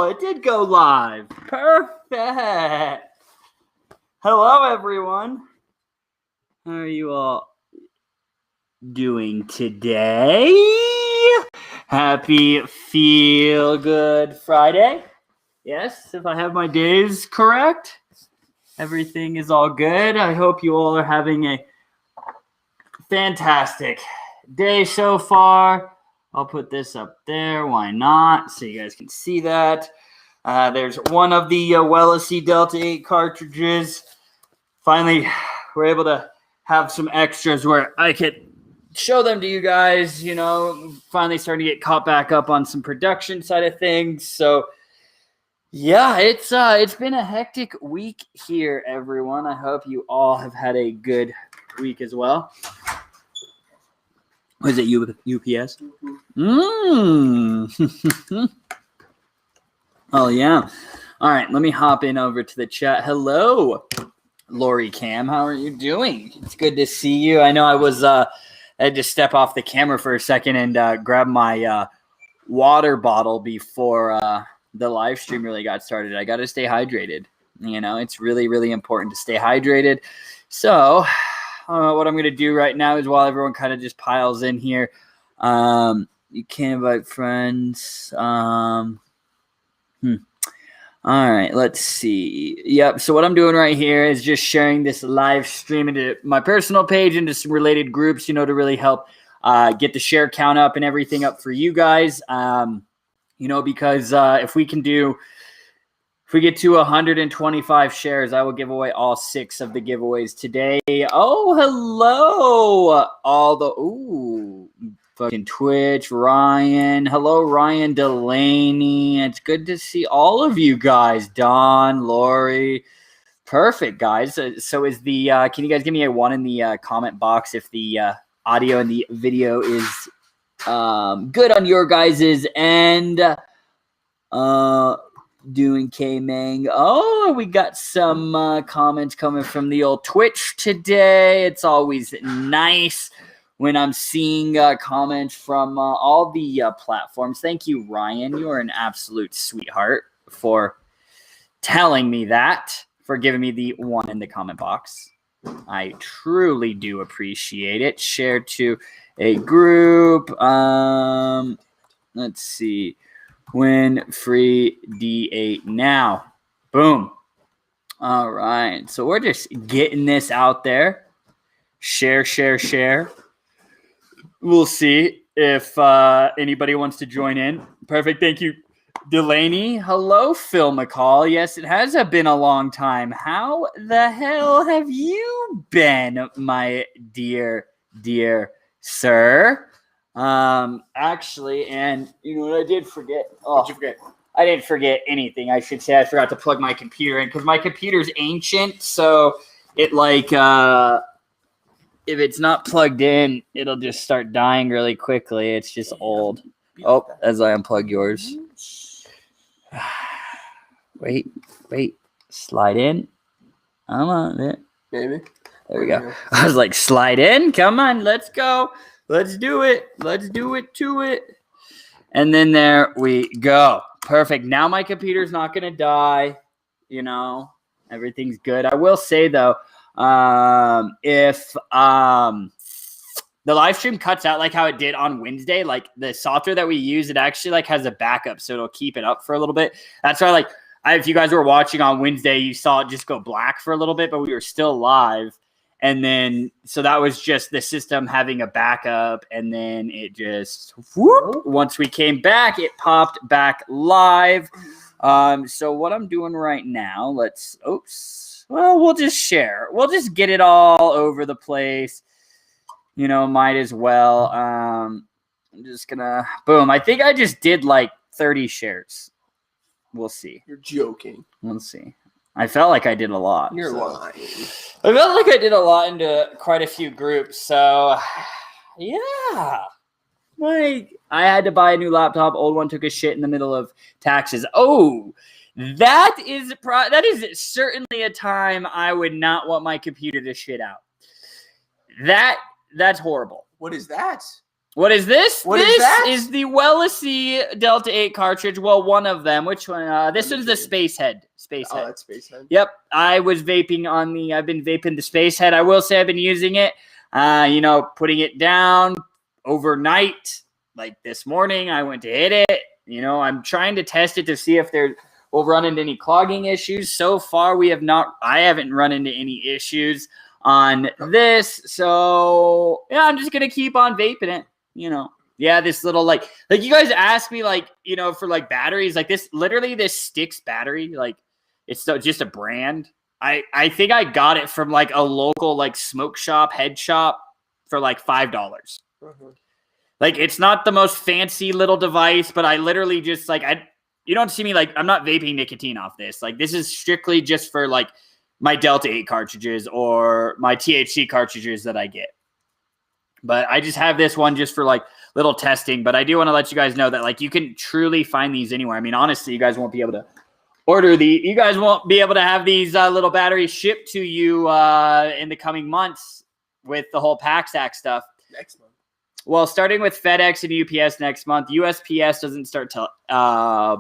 Oh, it did go live. Perfect. Hello, everyone. How are you all doing today? Happy Feel Good Friday. Yes, if I have my days correct, everything is all good. I hope you all are having a fantastic day so far. I'll put this up there. Why not? So you guys can see that. There's one of the CBD Delta 8 cartridges. Finally, we're able to have some extras where I could show them to you guys. You know, finally starting to get caught back up on some production side of things. So yeah, it's been a hectic week here, everyone. I hope you all have had a good week as well. Was it you with UPS? Oh, yeah. All right, let me hop in over to the chat. Hello, Lori Cam. How are you doing? It's good to see you. I know I had to step off the camera for a second and grab my water bottle before the live stream really got started. I got to stay hydrated. You know, it's really, really important to stay hydrated. So what I'm going to do right now is while everyone kind of just piles in here, you can invite friends. All right, let's see. Yep, so what I'm doing right here is just sharing this live stream into my personal page into some related groups, you know, to really help get the share count up and everything up for you guys. You know, because if we get to 125 shares, I will give away all 6 of the giveaways today. Oh, hello. Fucking Twitch, Ryan. Hello, Ryan Delaney. It's good to see all of you guys. Don, Lori. Perfect, guys. So is can you guys give me a 1 in the comment box if the audio and the video is good on your guys' end? Doing K-Mang. Oh, we got some comments coming from the old Twitch today. It's always nice when I'm seeing comments from all the platforms. Thank you, Ryan. You are an absolute sweetheart for telling me that, for giving me the 1 in the comment box. I truly do appreciate it. Share to a group. Let's see. Win free D8 now. Boom. All right. So we're just getting this out there. Share, share, share. We'll see if anybody wants to join in. Perfect. Thank you, Delaney. Hello, Phil McCall. Yes, it has been a long time. How the hell have you been, my dear sir? Actually, and you know what I did forget? Oh, what'd you forget? I didn't forget anything. I should say I forgot to plug my computer in because my computer's ancient. So it if it's not plugged in, it'll just start dying really quickly. It's just old. Oh, as I unplug yours. Wait. Slide in. Come on, maybe. There we go. I was like, slide in. Come on, let's go. Let's do it. Let's do it to it. And then there we go. Perfect. Now my computer's not going to die. You know, everything's good. I will say, though, if the live stream cuts out like how it did on Wednesday, like the software that we use, it actually like has a backup. So it'll keep it up for a little bit. That's why if you guys were watching on Wednesday, you saw it just go black for a little bit, but we were still live. And then, so that was just the system having a backup. And then it just, once we came back, it popped back live. So what I'm doing right now, we'll just share. We'll just get it all over the place. You know, might as well. I'm just gonna, boom. I think I just did like 30 shares. We'll see. You're joking. We'll see. I felt like I did a lot. You're lying. I felt like I did a lot into quite a few groups. So, yeah. Like, I had to buy a new laptop. Old one took a shit in the middle of taxes. Oh, that is certainly a time I would not want my computer to shit out. That's horrible. What is that? What is this? What is that? This is the Wellacy Delta 8 cartridge. Well, one of them. Which one? This one's the Space Head. Space Head. Oh, that's Space Head. Yep. I've been vaping the Space Head. I will say I've been using it, putting it down overnight. Like this morning, I went to hit it. I'm trying to test it to see if we'll run into any clogging issues. So far, I haven't run into any issues on this. So, yeah, I'm just going to keep on vaping it. Yeah, this little like you guys ask me for like batteries, like this Sticks battery, like it's just a brand. I think I got it from like a local like smoke shop, head shop for like $5. Mm-hmm. Like it's not the most fancy little device, but I literally just you don't see me I'm not vaping nicotine off this. Like this is strictly just for like my Delta 8 cartridges or my THC cartridges that I get. But I just have this one just for like little testing. But I do want to let you guys know that like you can truly find these anywhere. I mean, honestly, you guys won't be able to you guys won't be able to have these little batteries shipped to you in the coming months with the whole PaxAct stuff. Next month. Well, starting with FedEx and UPS next month. USPS doesn't start till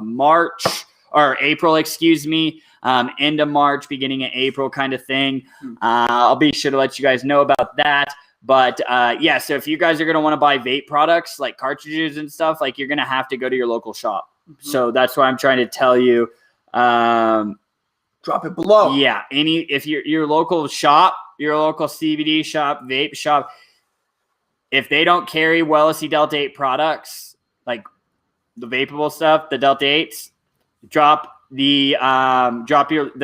March or April, excuse me. End of March, beginning of April kind of thing. I'll be sure to let you guys know about that. But so if you guys are going to want to buy vape products like cartridges and stuff, like you're going to have to go to your local shop. Mm-hmm. So that's why I'm trying to tell you. Drop it below. Yeah. If your local shop, your local CBD shop, vape shop, if they don't carry Wellacy Delta 8 products, like the vapable stuff, the Delta 8s, drop the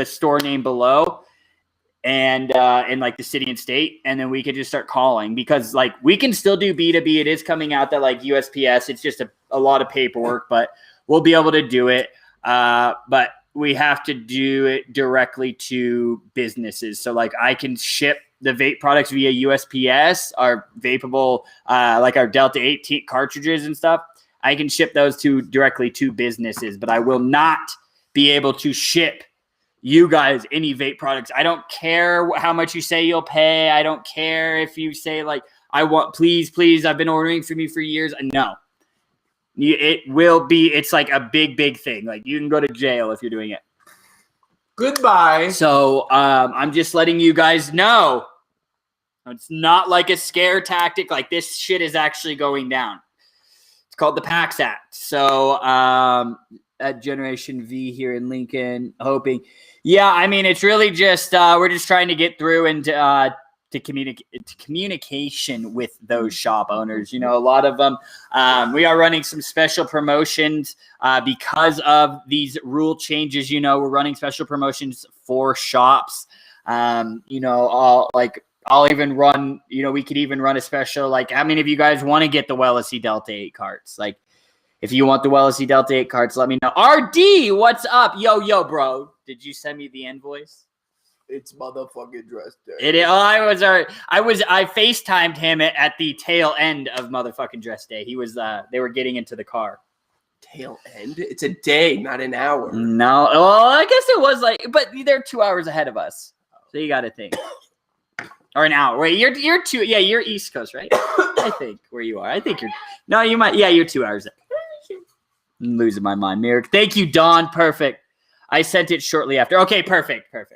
store name below. And in like the city and state, and then we could just start calling because like we can still do B2B. It is coming out that like USPS, it's just a lot of paperwork, but we'll be able to do it. But we have to do it directly to businesses. So like I can ship the vape products via USPS, our vapable, like our Delta 8 cartridges and stuff. I can ship those directly to businesses, but I will not be able to ship you guys any vape products. I don't care how much you say you'll pay. I don't care if you say like, please, I've been ordering from you for years. No, it's like a big thing. Like you can go to jail if you're doing it. Goodbye. So I'm just letting you guys know. It's not like a scare tactic. Like this shit is actually going down. It's called the PaxAct. So at Generation V here in Lincoln, hoping. Yeah, I mean, it's really just we're just trying to get through and to communication with those shop owners. A lot of them. We are running some special promotions because of these rule changes. We're running special promotions for shops. I'll even run. We could even run a special. Like, how many of you guys want to get the Wellacy Delta 8 carts? Like, if you want the Wellacy Delta 8 carts, let me know. RD, what's up? Yo, bro. Did you send me the invoice? It's motherfucking dress day. I FaceTimed him at the tail end of motherfucking dress day. He was they were getting into the car. Tail end? It's a day, not an hour. No. Well, I guess it was but they're 2 hours ahead of us. So you got to think. Or an hour. Wait, you're two. Yeah, you're East Coast, right? I think where you are. I think you might. Yeah, you're 2 hours ahead. I'm losing my mind. Merrick. Thank you, Dawn. Perfect. I sent it shortly after. Okay, perfect. Okay.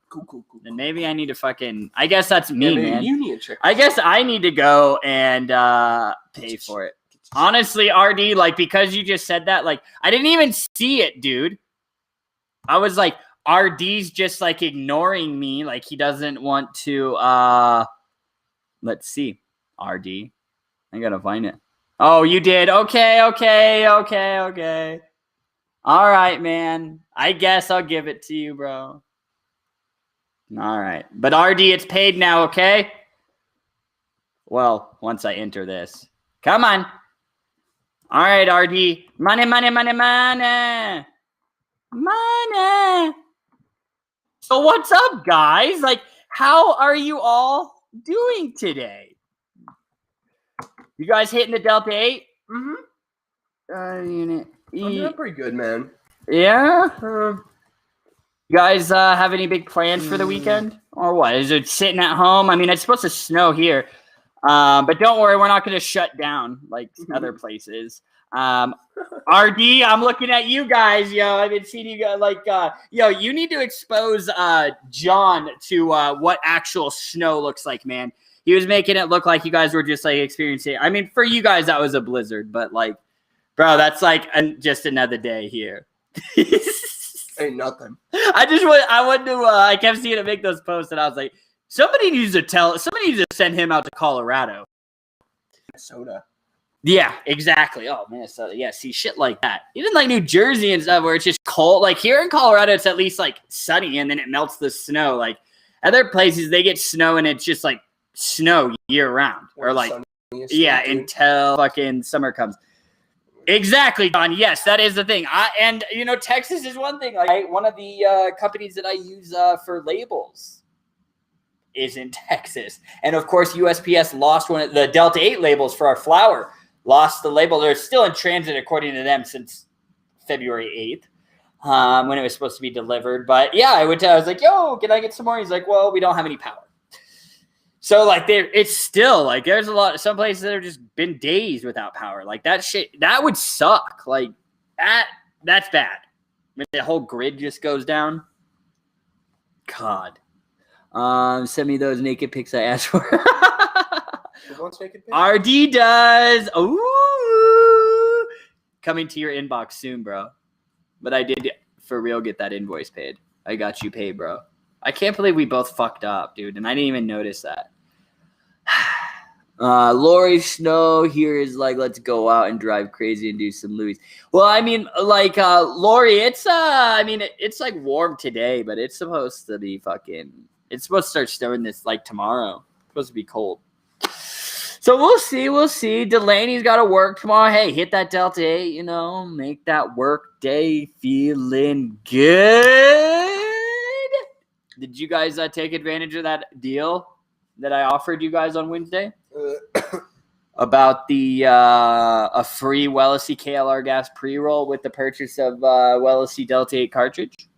Cool. Then maybe I need to I guess that's me, man. You need to check. I guess I need to go and pay for it. Honestly, RD, because you just said that, I didn't even see it, dude. I was like, RD's just ignoring me. He doesn't want to, let's see. RD. I gotta find it. Oh, you did. Okay. All right, man. I guess I'll give it to you, bro. All right. But RD, it's paid now, okay? Well, once I enter this. Come on. All right, RD. Money. So what's up, guys? How are you all doing today? You guys hitting the Delta 8? Mm-hmm. I'm doing pretty good, man. Yeah? You guys have any big plans for the weekend? Or what? Is it sitting at home? I mean, it's supposed to snow here. But don't worry, we're not going to shut down like other places. RD, I'm looking at you guys, yo. I've been seeing you guys yo, you need to expose John to what actual snow looks like, man. He was making it look like you guys were just like experiencing. I mean, for you guys, that was a blizzard, but like, bro, that's like just another day here. Ain't nothing. I kept seeing it make those posts, and I was like, somebody needs to send him out to Colorado. Minnesota. Yeah, exactly. Oh, Minnesota. Yeah, see, shit like that. Even like New Jersey and stuff where it's just cold. Like here in Colorado, it's at least like sunny and then it melts the snow. Like other places, they get snow and it's just like snow year round. Or like, yeah, until fucking summer comes. Exactly, Don. Yes, that is the thing. And you know, Texas is one thing. Like one of the companies that I use for labels is in Texas, and of course, USPS lost one of the Delta 8 labels for our flour. Lost the label. They're still in transit, according to them, since February 8th, when it was supposed to be delivered. But yeah, I was like, "Yo, can I get some more?" He's like, "Well, we don't have any power." So like it's still like there's some places that have just been days without power. Like that shit, that would suck. Like that's bad. When the whole grid just goes down. God. Send me those naked pics I asked for. Who wants naked pics? RD does. Ooh. Coming to your inbox soon, bro. But I did for real get that invoice paid. I got you paid, bro. I can't believe we both fucked up, dude, and I didn't even notice that. Lori Snow here is like, let's go out and drive crazy and do some Louis. Well, I mean, like, Lori, it's it's like warm today, but it's supposed to be it's supposed to start snowing this like tomorrow. It's supposed to be cold. So we'll see. Delaney's got to work tomorrow. Hey, hit that Delta 8, you know, make that work day feeling good. Did you guys take advantage of that deal that I offered you guys on Wednesday? About the a free Wellesley KLR gas pre-roll with the purchase of Wellesley Delta 8 cartridge?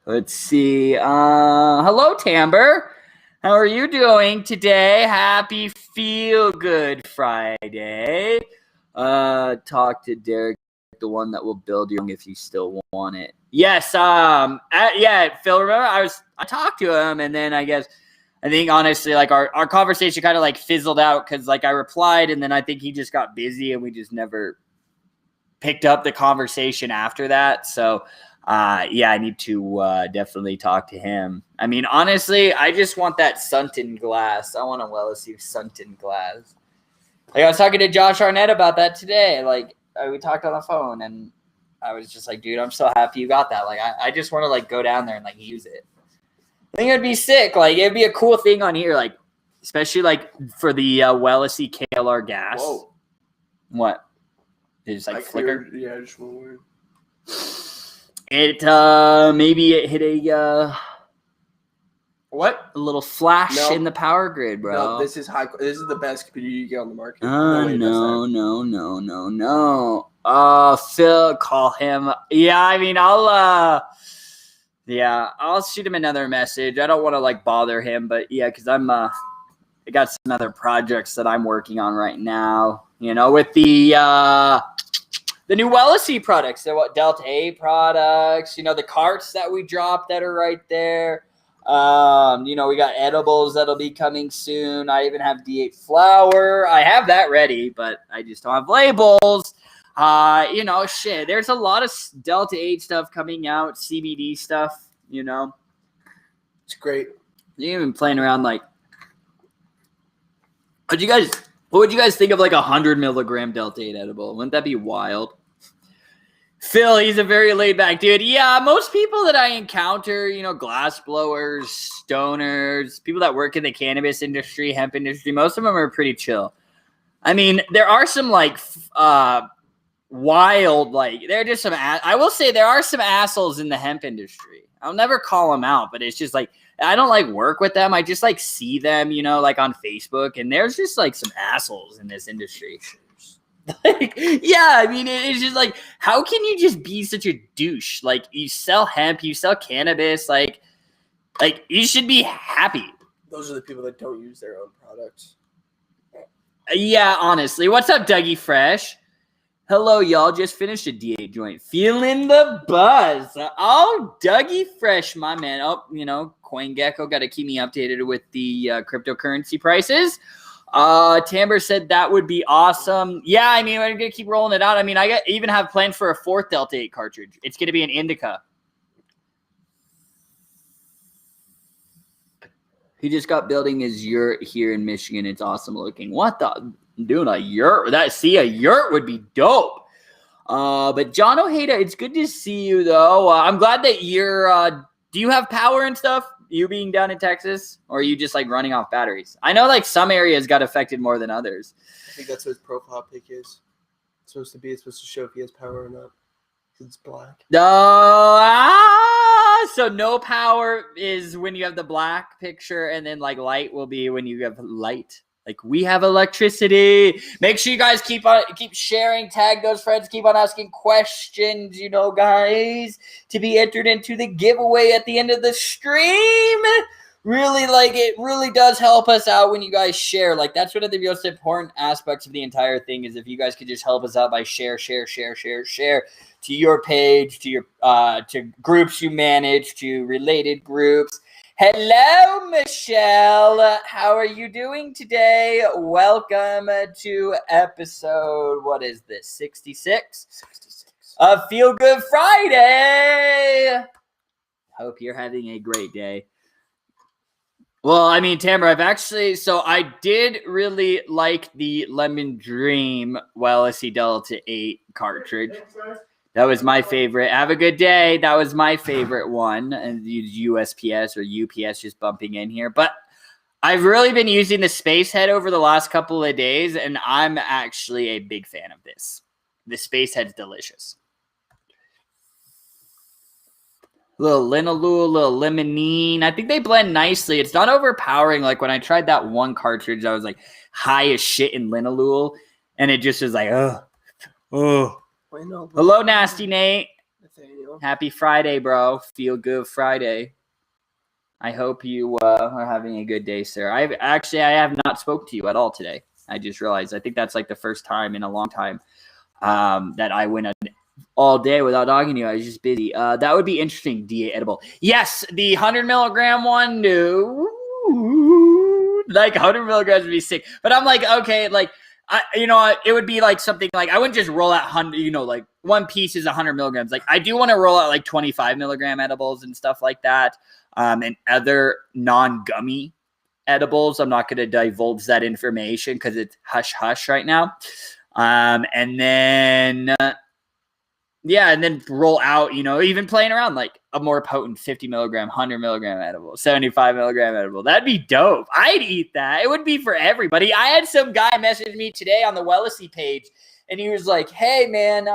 Let's see. Hello, Tamber. How are you doing today? Happy Feel Good Friday. Talk to Derek, the one that will build you if you still want it. Yes. Yeah, Phil, remember I talked to him, and then I think honestly, like our conversation kind of like fizzled out because like I replied, and then I think he just got busy, and we just never picked up the conversation after that. So yeah, I need to definitely talk to him. I mean, honestly, I just want that Sunton glass. I want a Wellesley Sunton glass. Like I was talking to Josh Arnett about that today. Like we talked on the phone, and I was just like, dude, I'm so happy you got that. Like I just want to like go down there and like use it. I think it'd be sick. Like it'd be a cool thing on here, like especially like for the Wellesley KLR gas. Whoa. What? Did it just like flicker? Yeah, I just went weird. It maybe it hit a what? A little flash in the power grid, bro. No, this is this is the best computer you get on the market. No. Phil, call him. Yeah, I mean, I'll shoot him another message. I don't want to like bother him, but yeah, because I got some other projects that I'm working on right now. You know, with the new Wellesley products, the Delta 8 products. You know, the carts that we dropped that are right there. You know, we got edibles that'll be coming soon. I even have D8 flour. I have that ready, but I just don't have labels. You know, shit. There's a lot of Delta 8 stuff coming out, CBD stuff, you know. It's great. You've been playing around like what would you guys think of like 100 milligram Delta 8 edible? Wouldn't that be wild? Phil, he's a very laid back dude. Yeah, most people that I encounter, you know, glass blowers, stoners, people that work in the cannabis industry, hemp industry, most of them are pretty chill. I mean, there are some like wild, like there are just some. I will say there are some assholes in the hemp industry. I'll never call them out, but it's just like I don't like work with them. I just like see them, you know, like on Facebook, and there's just like some assholes in this industry. Like, yeah, I mean, it's just like, how can you just be such a douche? Like, you sell hemp, you sell cannabis, like, Like, you should be happy. Those are the people that don't use their own products. Yeah, honestly. What's up, Dougie Fresh? Hello, y'all. Just finished a D8 joint. Feeling the buzz. Oh, Dougie Fresh, my man. Oh, CoinGecko got to keep me updated with the cryptocurrency prices. Tamber said that would be awesome. Yeah, I mean, we're going to keep rolling it out. I mean, even have plans for a fourth Delta 8 cartridge. It's going to be an Indica. He just got building his yurt here in Michigan. It's awesome looking. What the? Doing a yurt? A yurt would be dope. But John Ojeda, it's good to see you, though. I'm glad that you're do you have power and stuff? You being down in Texas? Or are you just, like, running off batteries? I know, like, some areas got affected more than others. I think that's what his profile pic is. It's supposed to be. It's supposed to show if he has power or not. It's black. So no power is when you have the black picture, and then like light will be when you have light. Like we have electricity. Make sure you guys keep sharing, tag those friends, keep on asking questions, guys, to be entered into the giveaway at the end of the stream. It really does help us out when you guys share. Like that's one of the most important aspects of the entire thing is if you guys could just help us out by share to your page, to your to groups you manage, to related groups. Hello, Michelle. How are you doing today? Welcome to episode, what is this, 66? 66. Of Feel Good Friday. Hope you're having a great day. Well, I mean, Tamara, I did really like the Lemon Dream LSE Delta 8 cartridge. That was my favorite. Have a good day. That was my favorite one. And USPS or UPS just bumping in here. But I've really been using the Space Head over the last couple of days, and I'm actually a big fan of this. The Space Head's delicious. Little linalool, little limonene. I think they blend nicely. It's not overpowering. Like when I tried that one cartridge, I was like high as shit in linalool, and it just was like, oh. Hello, Nasty Nate. Nathaniel. Happy Friday, bro. Feel Good Friday. I hope you are having a good day, sir. I have not spoke to you at all today. I just realized. I think that's like the first time in a long time that I went all day without talking to you. I was just busy. That would be interesting. D8 edible. Yes, the 100 milligram one. No, like 100 milligrams would be sick. But I'm like, okay, like. It would be like something like I wouldn't just roll out 100, like one piece is 100 milligrams. Like I do want to roll out like 25 milligram edibles and stuff like that. And other non-gummy edibles. I'm not going to divulge that information because it's hush hush right now. And then roll out, even playing around like a more potent 50 milligram, 100 milligram edible, 75 milligram edible. That'd be dope. I'd eat that. It would be for everybody. I had some guy message me today on the LSE page, and he was like, hey, man,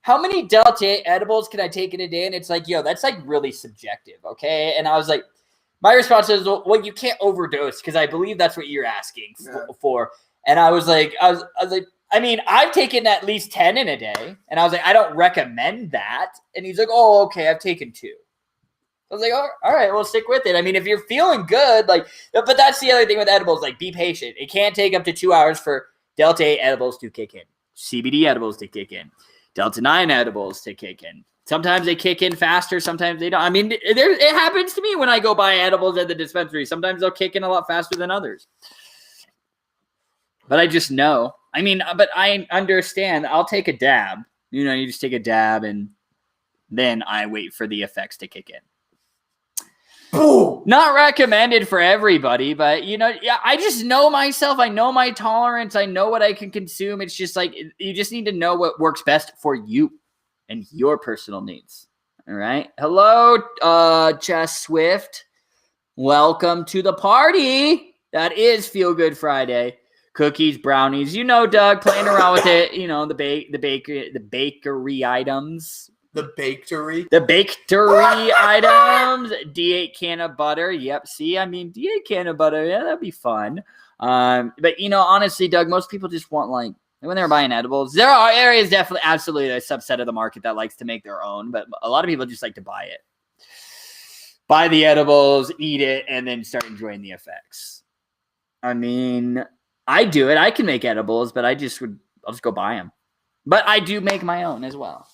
how many Delta 8 edibles can I take in a day? And it's like, yo, that's like really subjective, okay? And I was like, my response is, well, you can't overdose because I believe that's what you're asking for. And I was like, I mean, I've taken at least 10 in a day. And I was like, I don't recommend that. And he's like, oh, okay, I've taken 2. I was like, oh, all right, well, stick with it. I mean, if you're feeling good, but that's the other thing with edibles, like be patient. It can't take up to 2 hours for Delta 8 edibles to kick in, CBD edibles to kick in, Delta 9 edibles to kick in. Sometimes they kick in faster, sometimes they don't. I mean, it happens to me when I go buy edibles at the dispensary. Sometimes they'll kick in a lot faster than others. But I just know. I mean, but I understand. I'll take a dab. You just take a dab and then I wait for the effects to kick in. Boom. Not recommended for everybody, but I just know myself. I know my tolerance. I know what I can consume. It's just like you just need to know what works best for you and your personal needs. All right. Hello, Chess Swift. Welcome to the party. That is Feel Good Friday. Cookies, brownies, Doug, playing around with it. The bakery items. The bakery? The bakery items. D8 can of butter. Yep. See, I mean, D8 can of butter. Yeah, that'd be fun. But, honestly, Doug, most people just want, like, when they're buying edibles, there are areas definitely, absolutely a subset of the market that likes to make their own. But a lot of people just like to buy it. buy the edibles, eat it, and then start enjoying the effects. I mean, I do it. I can make edibles, but I'll just go buy them. But I do make my own as well.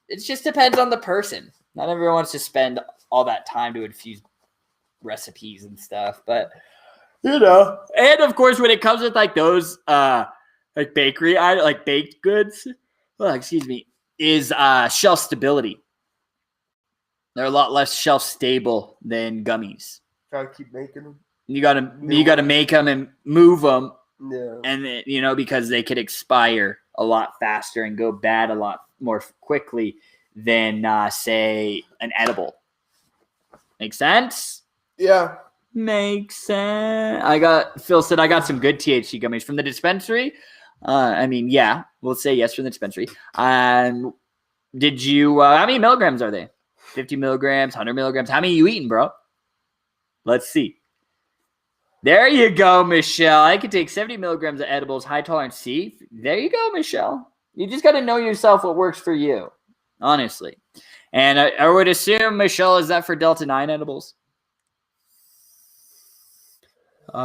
It just depends on the person. Not everyone wants to spend all that time to infuse recipes and stuff, but and of course, when it comes with like those like bakery, like baked goods, is shelf stability. They're a lot less shelf stable than gummies. Gotta keep making them. You gotta make them and move them, Yeah. and then, because they could expire a lot faster and go bad a lot more quickly than say an edible. Make sense? Yeah. Makes sense. Phil said I got some good THC gummies from the dispensary. Yeah, we'll say yes from the dispensary. Did you? How many milligrams are they? 50 milligrams, 100 milligrams. How many are you eating, bro? Let's see. There you go, Michelle. I could take 70 milligrams of edibles, high tolerance C. There you go, Michelle. You just got to know yourself what works for you, honestly. And I would assume, Michelle, is that for Delta 9 edibles? Boom.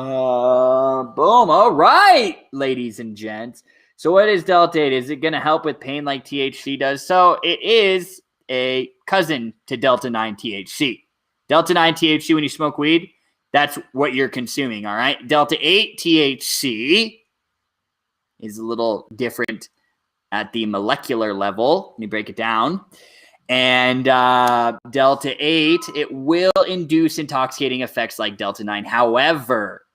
All right, ladies and gents. So what is Delta 8? Is it going to help with pain like THC does? So it is a cousin to Delta 9 THC. Delta 9 THC, when you smoke weed, that's what you're consuming, all right? Delta 8 THC is a little different at the molecular level. Let me break it down. And Delta 8, it will induce intoxicating effects like Delta 9. However,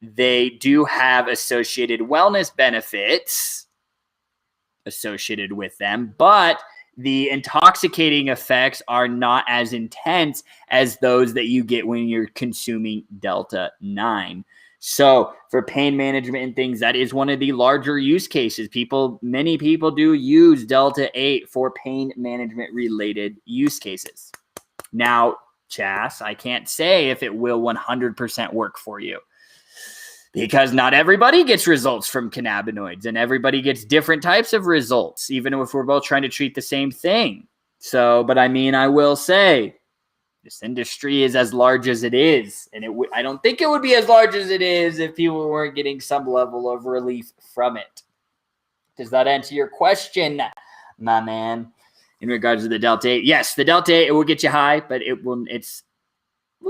they do have associated wellness benefits associated with them, but the intoxicating effects are not as intense as those that you get when you're consuming Delta 9. So for pain management and things, that is one of the larger use cases. Many people do use Delta 8 for pain management related use cases. Now, Chas, I can't say if it will 100% work for you, because not everybody gets results from cannabinoids, and everybody gets different types of results, even if we're both trying to treat the same thing. So, but I will say, this industry is as large as it is, and I don't think it would be as large as it is if people weren't getting some level of relief from it. Does that answer your question, my man? In regards to the Delta 8, yes, the Delta 8, it will get you high, but we'll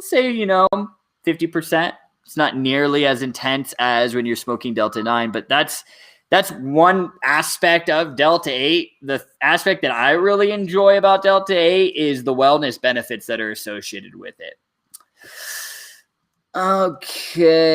say, 50%. It's not nearly as intense as when you're smoking Delta 9, but that's one aspect of Delta 8. The aspect that I really enjoy about Delta 8 is the wellness benefits that are associated with it.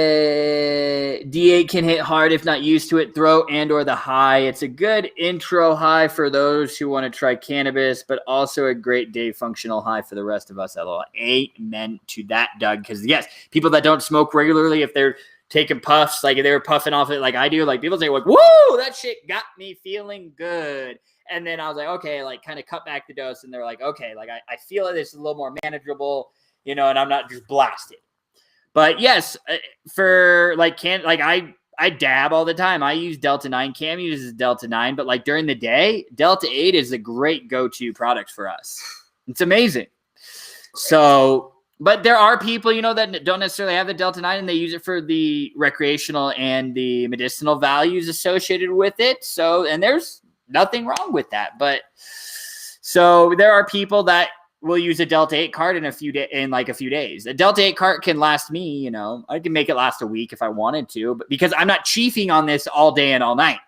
Okay. D8 can hit hard if not used to it, throat and or the high. It's a good intro high for those who want to try cannabis, but also a great day functional high for the rest of us. LOL. Amen to that, Doug. Because yes, people that don't smoke regularly, if they're taking puffs, like if they were puffing off it like I do, like people say like, whoa, that shit got me feeling good. And then I was like, okay, like kind of cut back the dose. And they're like, okay, like I feel like this is a little more manageable, and I'm not just blasted. But yes, for I dab all the time. I use Delta 9. Cam uses Delta 9, but like during the day, Delta 8 is a great go-to product for us. It's amazing. So, but there are people, that don't necessarily have the Delta 9 and they use it for the recreational and the medicinal values associated with it. So, and there's nothing wrong with that. But so there are people that will use a Delta 8 cart in a few days. A Delta 8 cart can last me, I can make it last a week if I wanted to, but because I'm not chiefing on this all day and all night.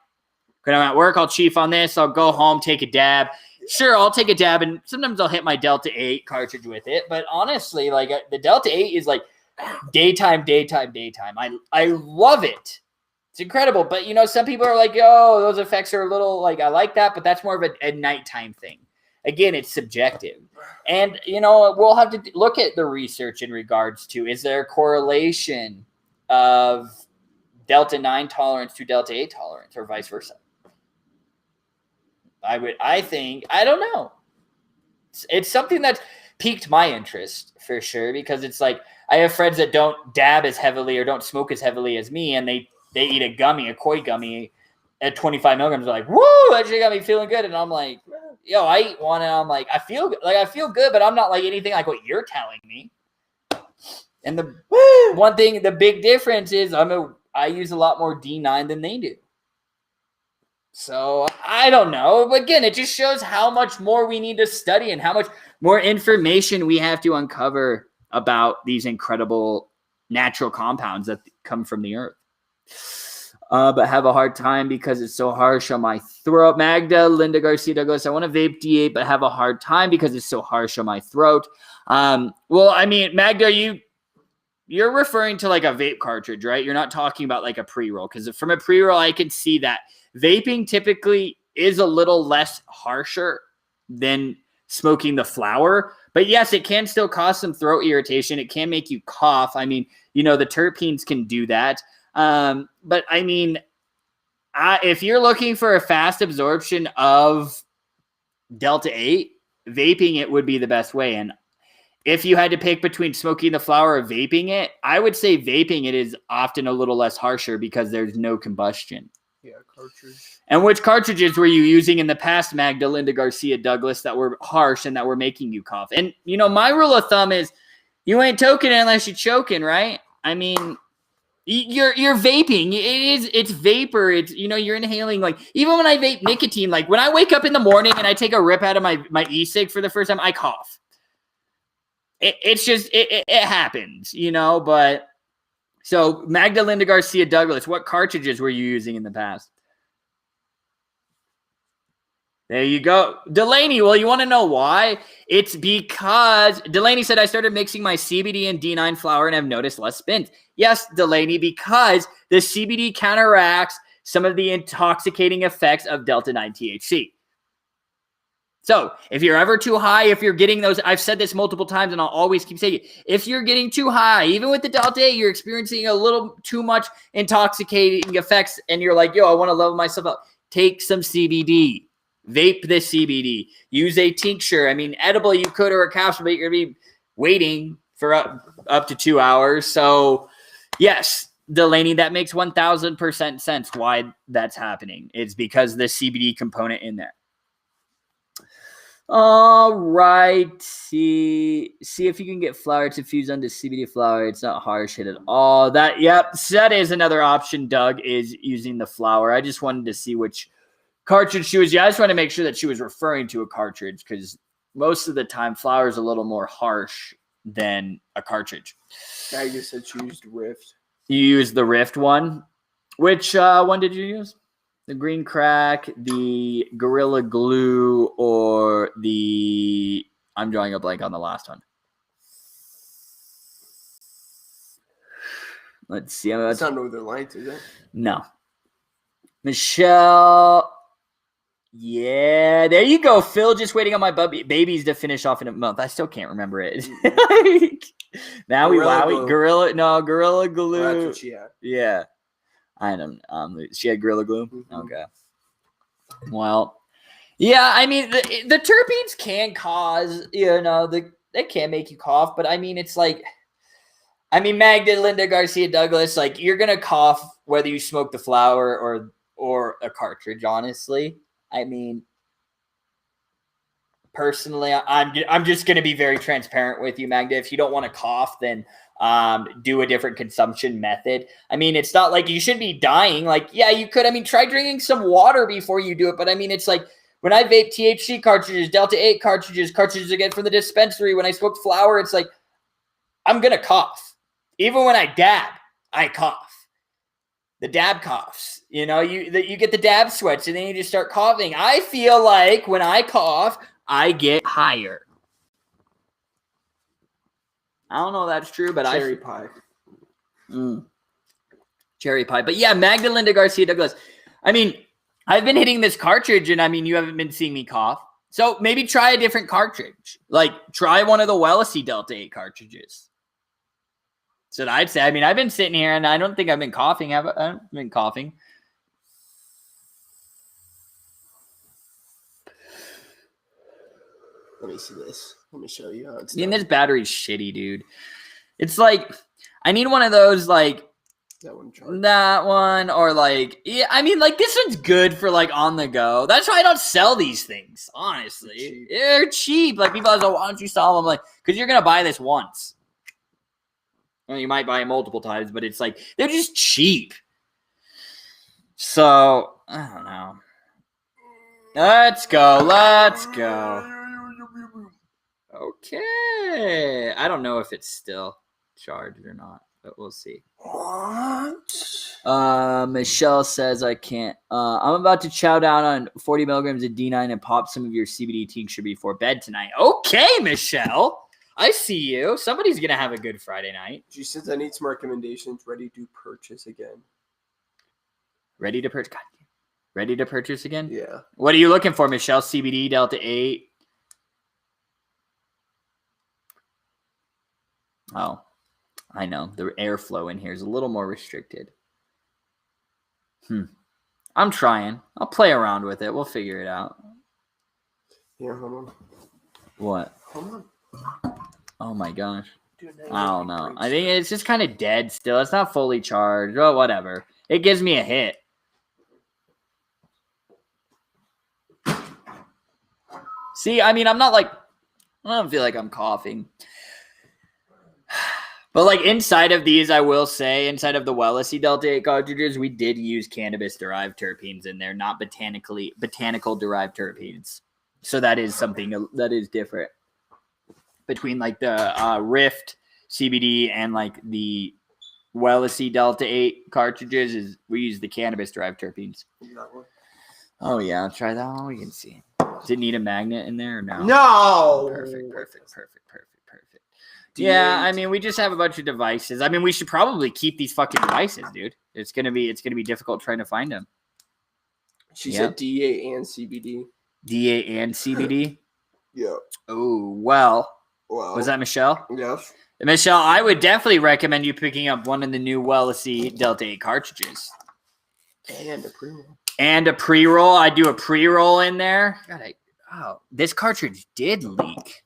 When I'm at work, I'll chief on this. I'll go home, take a dab. Sure, I'll take a dab, and sometimes I'll hit my Delta 8 cartridge with it. But honestly, like the Delta 8 is like daytime. I love it. It's incredible. But, some people are like, oh, those effects are a little like, I like that, but that's more of a nighttime thing. Again, it's subjective. And, we'll have to look at the research in regards to, is there a correlation of Delta 9 tolerance to Delta 8 tolerance or vice versa? I don't know. It's something that's piqued my interest for sure, because it's like, I have friends that don't dab as heavily or don't smoke as heavily as me, and they eat a koi gummy at 25 milligrams. They're like, woo, that shit got me feeling good. And I'm like, I eat one and I'm like, I feel good, but I'm not like anything like what you're telling me. And the one thing, the big difference is I use a lot more D9 than they do. So I don't know. But again, it just shows how much more we need to study and how much more information we have to uncover about these incredible natural compounds that come from the earth. But have a hard time because it's so harsh on my throat. Magda, Linda Garcia Douglas, I want to vape D8, but have a hard time because it's so harsh on my throat. Well, I mean, Magda, you're referring to like a vape cartridge, right? You're not talking about like a pre-roll, because from a pre-roll, I can see that vaping typically is a little less harsher than smoking the flower. But yes, it can still cause some throat irritation. It can make you cough. I mean, the terpenes can do that. But I mean, if you're looking for a fast absorption of Delta 8, vaping it would be the best way. And if you had to pick between smoking the flower or vaping it, I would say vaping it is often a little less harsher because there's no combustion. Yeah, cartridge. And which cartridges were you using in the past, Magdalinda Garcia Douglas, that were harsh and that were making you cough? And, my rule of thumb is you ain't toking it unless you're choking, right? I mean, you're vaping. It's vapor. It's, you're inhaling. Like, even when I vape nicotine, like when I wake up in the morning and I take a rip out of my e-cig for the first time, I cough. It's just, it happens, but so Magdalinda Garcia Douglas, what cartridges were you using in the past? There you go. Delaney, well, you want to know why? It's because Delaney said, I started mixing my CBD and D9 flower and I've noticed less spins. Yes, Delaney, because the CBD counteracts some of the intoxicating effects of Delta 9 THC. So if you're ever too high, if you're getting those, I've said this multiple times and I'll always keep saying it. If you're getting too high, even with the Delta 8, you're experiencing a little too much intoxicating effects and you're like, I want to level myself up. Take some CBD. Vape the CBD. Use a tincture. I mean, edible you could, or a capsule, but you're going to be waiting for up to 2 hours. So yes, Delaney, that makes 1000% sense why that's happening. It's because the CBD component in there. All right. See if you can get flour to fuse onto CBD flour. It's not harsh hit at all. That is another option, Doug, is using the flour. I just wanted to see which cartridge she was. Yeah, I just want to make sure that she was referring to a cartridge because most of the time flour is a little more harsh than a cartridge. I just said she used Rift. You used the Rift one. Which one did you use? The Green Crack, the Gorilla Glue, or the... I'm drawing a blank on the last one. Let's see. It's not Northern Lights, is it? No. Michelle... Yeah, there you go, Phil. Just waiting on my babies to finish off in a month. I still can't remember it. Now Gorilla Glue. Well, that's what she had. Yeah. I don't. She had Gorilla Glue. Mm-hmm. Okay. Well, yeah. I mean, the terpenes can cause, they can make you cough, but I mean, it's like, Magdalinda Garcia Douglas, like you're gonna cough whether you smoke the flower or a cartridge. Honestly, I mean, personally, I'm just gonna be very transparent with you, Magda. If you don't want to cough, then do a different consumption method. I mean, it's not like you should be dying. Like, yeah, you could. I mean, try drinking some water before you do it. But I mean, it's like when I vape THC cartridges, Delta 8 cartridges again from the dispensary, when I smoked flower, it's like, I'm going to cough. Even when I dab, I cough. The dab coughs, you get the dab sweats and then you just start coughing. I feel like when I cough, I get higher. I don't know if that's true, but Cherry pie. Cherry pie. But yeah, Magdalinda Garcia Douglas. I mean, I've been hitting this cartridge and I mean, you haven't been seeing me cough. So maybe try a different cartridge. Like try one of the Wellesley Delta 8 cartridges. So I'd say, I mean, I've been sitting here and I don't think I've been coughing. I haven't been coughing. Let me see this. Let me show you how it's I mean, done. this battery's shitty, dude. It's like, I need one of those, like, That one charged. That one, or like, yeah, I mean, like this one's good for like on the go. That's why I don't sell these things, honestly. They're cheap. Like people are like, why don't you sell them? I'm like, because you're gonna buy this once. Well, you might buy it multiple times, but it's like they're just cheap. So I don't know. Let's go. Let's go. Okay. I don't know if it's still charged or not, but we'll see. What? Michelle says I can't. I'm about to chow down on 40 milligrams of D9 and pop some of your CBD tincture before bed tonight. Okay, Michelle. I see you. Somebody's going to have a good Friday night. She says I need some recommendations. Ready to purchase again. Ready to purchase? Ready to purchase again? Yeah. What are you looking for, Michelle? CBD Delta 8? Oh, I know. The airflow in here is a little more restricted. I'm trying. I'll play around with it. We'll figure it out. Yeah, hold on. What? Hold on. Oh my gosh. Dude, I don't know. I think it's just kind of dead still. It's not fully charged. Oh, whatever. It gives me a hit. See, I mean, I'm not like, I don't feel like I'm coughing. But like inside of these, I will say, inside of the Wellesi Delta 8 cartridges, we did use cannabis-derived terpenes in there, not botanical-derived terpenes. So that is something that is different between like the Rift CBD and like the Wellesi Delta 8 cartridges. Is we use the cannabis-derived terpenes. That one. Oh yeah, try that one. We can see. Does it need a magnet in there or no? No. Perfect. D8. Yeah, I mean, we just have a bunch of devices. I mean, we should probably keep these fucking devices, dude. It's gonna be difficult trying to find them. She said D8 and CBD. D8 and CBD. Yeah. Oh well. Wow. Was that Michelle? Yes. Michelle, I would definitely recommend you picking up one of the new Wellesi Delta 8 cartridges. And a pre-roll. And a pre-roll. I do a pre-roll in there. God, this cartridge did leak.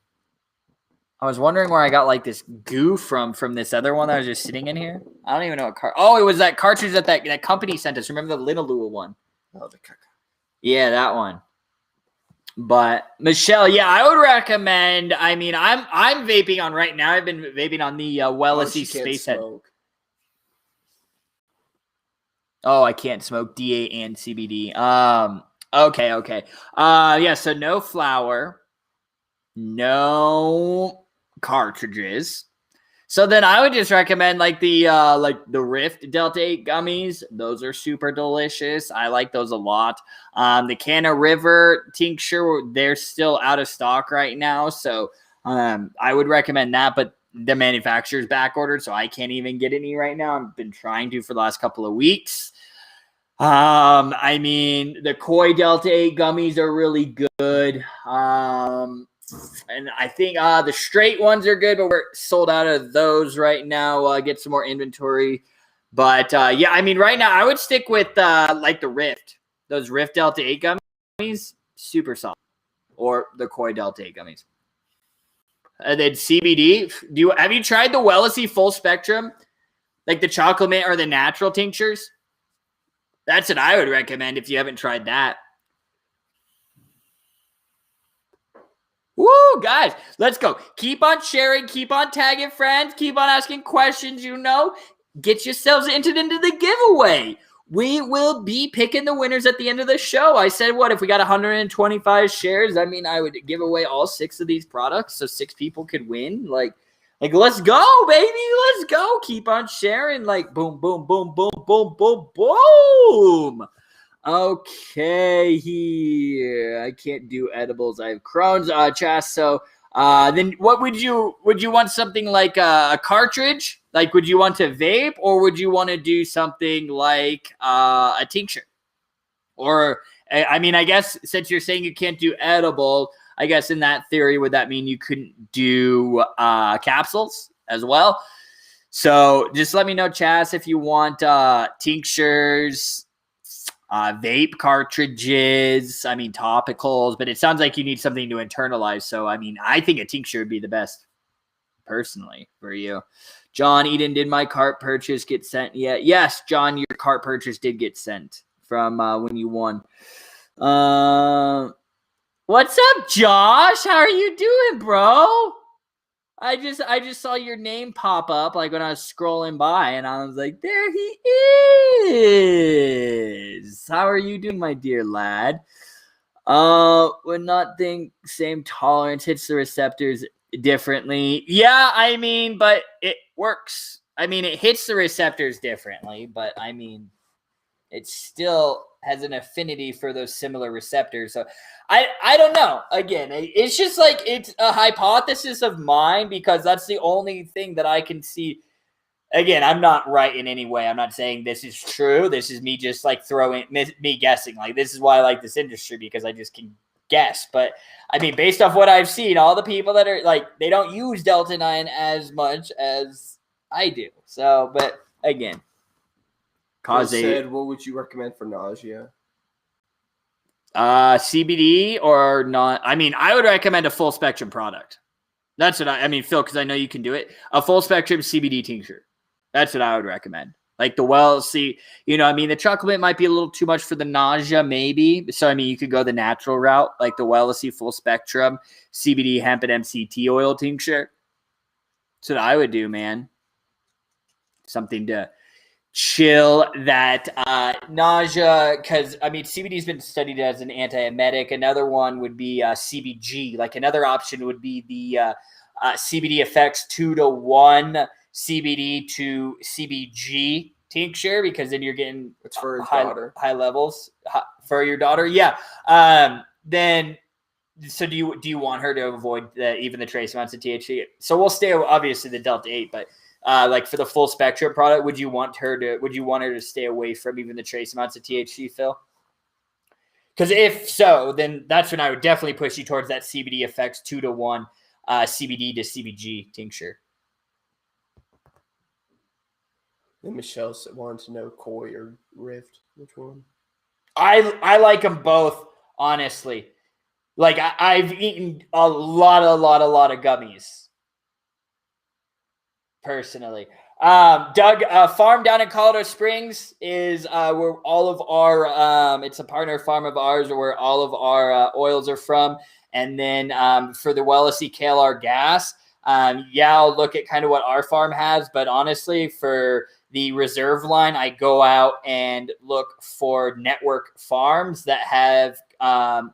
I was wondering where I got like this goo from this other one that was just sitting in here. I don't even know what it was that cartridge that company sent us. Remember the Linalua one? Oh, the caca. Yeah, that one. But Michelle, yeah, I would recommend. I mean, I'm vaping on right now. I've been vaping on the Wellesi Space Head. Oh, I can't smoke D8 and CBD. Okay. Yeah, so no flour, no cartridges. So then I would just recommend like the Rift Delta 8 gummies. Those are super delicious. I like those a lot. The Canna River tincture, they're still out of stock right now. So I would recommend that, but the manufacturer's back ordered, so I can't even get any right now. I've been trying to for the last couple of weeks. I mean, the Koi Delta 8 gummies are really good. And I think the straight ones are good, but we're sold out of those right now. Get some more inventory. But yeah, I mean, right now I would stick with like the Rift. Those Rift Delta 8 gummies, super solid. Or the Koi Delta 8 gummies. And then CBD. Have you tried the Wellesi Full Spectrum? Like the chocolate mint or the natural tinctures? That's what I would recommend if you haven't tried that. Woo, guys, let's go. Keep on sharing. Keep on tagging friends. Keep on asking questions, Get yourselves entered into the giveaway. We will be picking the winners at the end of the show. I said, if we got 125 shares, I mean, I would give away all 6 of these products so 6 people could win. Like, let's go, baby. Let's go. Keep on sharing. Like, boom, boom, boom, boom, boom, boom, boom. Okay, here. I can't do edibles. I have Crohn's, Chas. So then what would you want something like a cartridge? Like, would you want to vape, or would you want to do something like a tincture? Or, I mean, I guess since you're saying you can't do edible, I guess in that theory, would that mean you couldn't do capsules as well? So just let me know, Chas, if you want tinctures, vape cartridges, I mean, topicals, but it sounds like you need something to internalize. So, I mean, I think a tincture would be the best, personally, for you. John Eden, did my cart purchase get sent yet? Yes, John, your cart purchase did get sent from when you won. What's up, Josh? How are you doing, bro? I just saw your name pop up like when I was scrolling by, and I was like, there he is. How are you doing, my dear lad? Would not think same tolerance hits the receptors differently. Yeah, I mean, but it works. I mean, it hits the receptors differently, but I mean, it still has an affinity for those similar receptors. So I don't know. Again, it's just like it's a hypothesis of mine because that's the only thing that I can see. Again, I'm not right in any way. I'm not saying this is true. This is me just like me guessing. Like, this is why I like this industry, because I just can guess. But I mean, based off what I've seen, all the people that are like, they don't use Delta 9 as much as I do. So, but again, said, what would you recommend for nausea? CBD or not? I mean, I would recommend a full spectrum product. That's what I mean, Phil, because I know you can do it. A full spectrum CBD tincture. That's what I would recommend. Like the the chocolate might be a little too much for the nausea, maybe. So, I mean, you could go the natural route, like the Wellnessy full spectrum CBD hemp and MCT oil tincture. That's what I would do, man. Something to chill that nausea, because I mean, CBD has been studied as an antiemetic. Another one would be CBG. Like another option would be the CBD effects 2-to-1 CBD to CBG tincture, because then you're getting it's for his daughter. High levels for your daughter. Yeah. Then. So do you want her to avoid even the trace amounts of THC? So we'll stay obviously the Delta 8, but like for the full spectrum product, would you want her to stay away from even the trace amounts of THC, Phil? Because if so, then that's when I would definitely push you towards that CBD effects 2-to-1 CBD to CBG tincture. Then Michelle wanted to know Koi or Rift. Which one? I like them both, honestly. Like I've eaten a lot of gummies. Personally. Doug, farm down in Colorado Springs is where all of our it's a partner farm of ours where all of our oils are from. And then for the Wellnessy KLR gas, I'll look at kind of what our farm has, but honestly, for the reserve line, I go out and look for network farms that have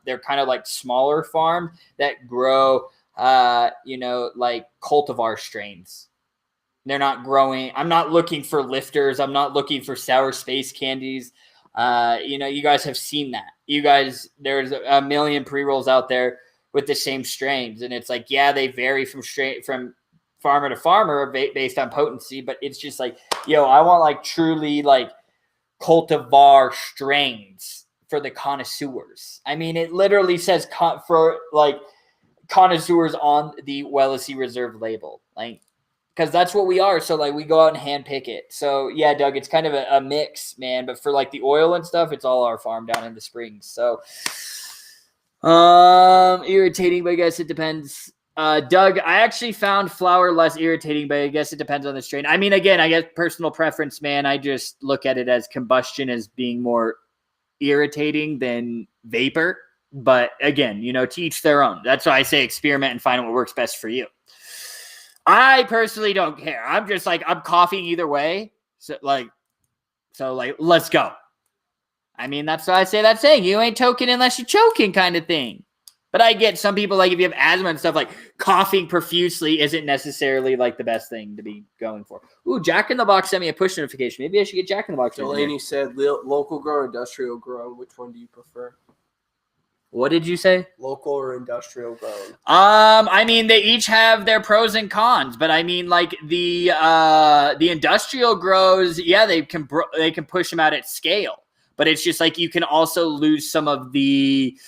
they're kind of like smaller farms that grow like cultivar strains. They're not growing. I'm not looking for lifters. I'm not looking for sour space candies. You guys have seen that. There's a million pre-rolls out there with the same strains. And it's like, yeah, they vary from farmer to farmer based on potency, but it's just like, I want like truly like cultivar strains for the connoisseurs. I mean, it literally says for like connoisseurs on the Wellnessy Reserve label. Like, because that's what we are. So, like, we go out and hand pick it. So, yeah, Doug, it's kind of a mix, man. But for, like, the oil and stuff, it's all our farm down in the Springs. So, irritating, but I guess it depends. Doug, I actually found flour less irritating, but I guess it depends on the strain. I mean, again, I guess personal preference, man. I just look at it as combustion as being more irritating than vapor. But, again, to each their own. That's why I say experiment and find what works best for you. I personally don't care. I'm just like, I'm coughing either way. So let's go. I mean, that's why I say that saying. You ain't toking unless you're choking kind of thing. But I get some people, like if you have asthma and stuff, like coughing profusely isn't necessarily like the best thing to be going for. Ooh, Jack in the Box sent me a push notification. Maybe I should get Jack in the Box. Delaney said local grow, industrial grow. Which one do you prefer? What did you say? Local or industrial grown? I mean, they each have their pros and cons, but I mean, like the industrial grows, yeah, they can push them out at scale, but it's just like you can also lose some of the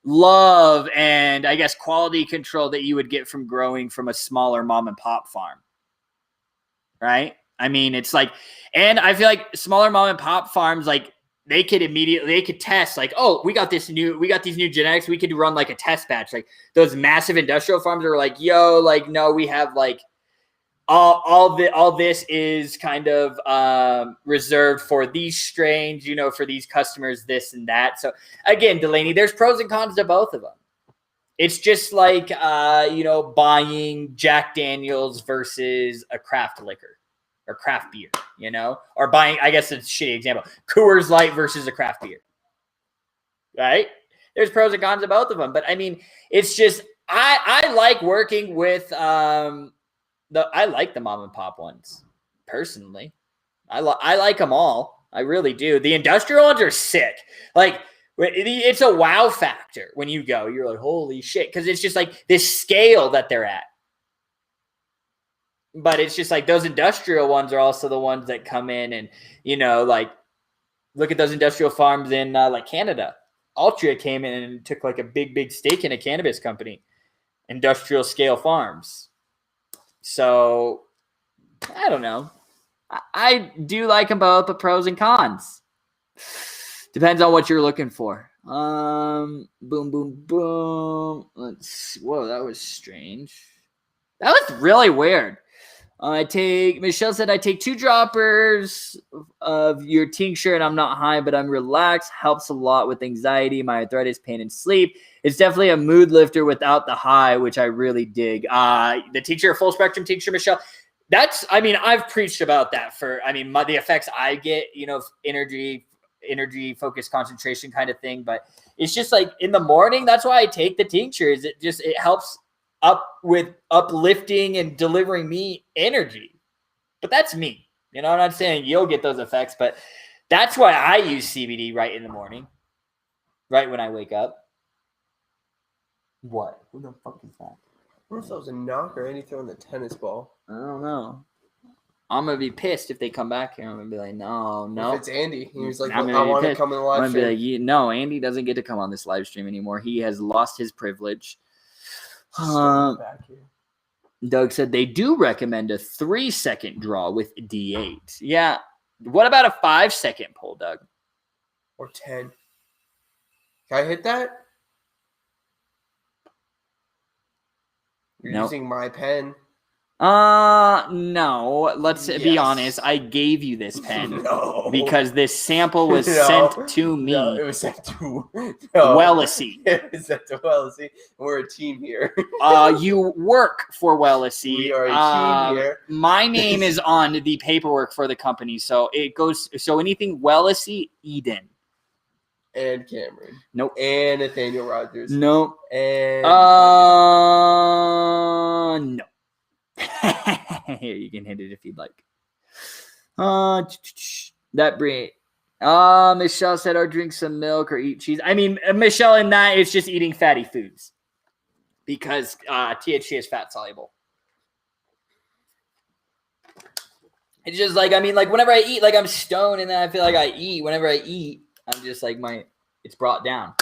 love and I guess quality control that you would get from growing from a smaller mom and pop farm, right? I mean, it's like, and I feel like smaller mom and pop farms, like, they could test like, oh, we got these new genetics. We could run like a test batch. Like those massive industrial farms are like, yo, like, no, we have like all this is kind of reserved for these strains, for these customers, this and that. So again, Delaney, there's pros and cons to both of them. It's just like, buying Jack Daniels versus a craft liquor or craft beer, or buying, I guess it's a shitty example, Coors Light versus a craft beer, right? There's pros and cons to both of them. But I mean, it's just, I like working with, I like the mom and pop ones personally. I like them all. I really do. The industrial ones are sick. Like, it's a wow factor when you go. You're like, holy shit. Because it's just like this scale that they're at. But it's just like those industrial ones are also the ones that come in and, like, look at those industrial farms in like Canada. Altria came in and took like a big stake in a cannabis company. Industrial scale farms. So, I don't know. I do like them both, the pros and cons. Depends on what you're looking for. Boom, boom, boom. Whoa, that was strange. That was really weird. Michelle said, I take 2 droppers of your tincture and I'm not high, but I'm relaxed. Helps a lot with anxiety, my arthritis, pain, and sleep. It's definitely a mood lifter without the high, which I really dig. The tincture, full spectrum tincture, Michelle. I've preached about that the effects I get, energy, focus, concentration kind of thing. But it's just like in the morning, that's why I take the tinctures. It helps with uplifting and delivering me energy. But that's me. I'm not saying you'll get those effects, but that's why I use CBD right in the morning, right when I wake up. What? Who the fuck is that? I wonder if that was a knock or anything on the tennis ball. I don't know. I'm going to be pissed if they come back here. I'm going to be like, no. If it's Andy. He was like, I want to come in the live stream. I'm going to be like, no, Andy doesn't get to come on this live stream anymore. He has lost his privilege. Back here. Doug said they do recommend a 3-second draw with D8. Yeah. What about a 5-second pull, Doug? Or 10. Can I hit that? You're using my pen. No. Let's be honest. I gave you this pen because this sample was sent to me. No, it was sent to Wellesley. It was sent to Wellesley. We're a team here. You work for Wellesley. We are a team here. My name is on the paperwork for the company, so it goes. So anything Wellesley, Eden. And Cameron. Nope. And Nathaniel Rogers. Nope. And no. Here, you can hit it if you'd like. That breed. Michelle said, or drink some milk or eat cheese. Michelle, in that, it's just eating fatty foods. Because THC is fat soluble. It's just like, whenever I eat, I'm stoned and then I feel like I eat. Whenever I eat, I'm just like, it's brought down.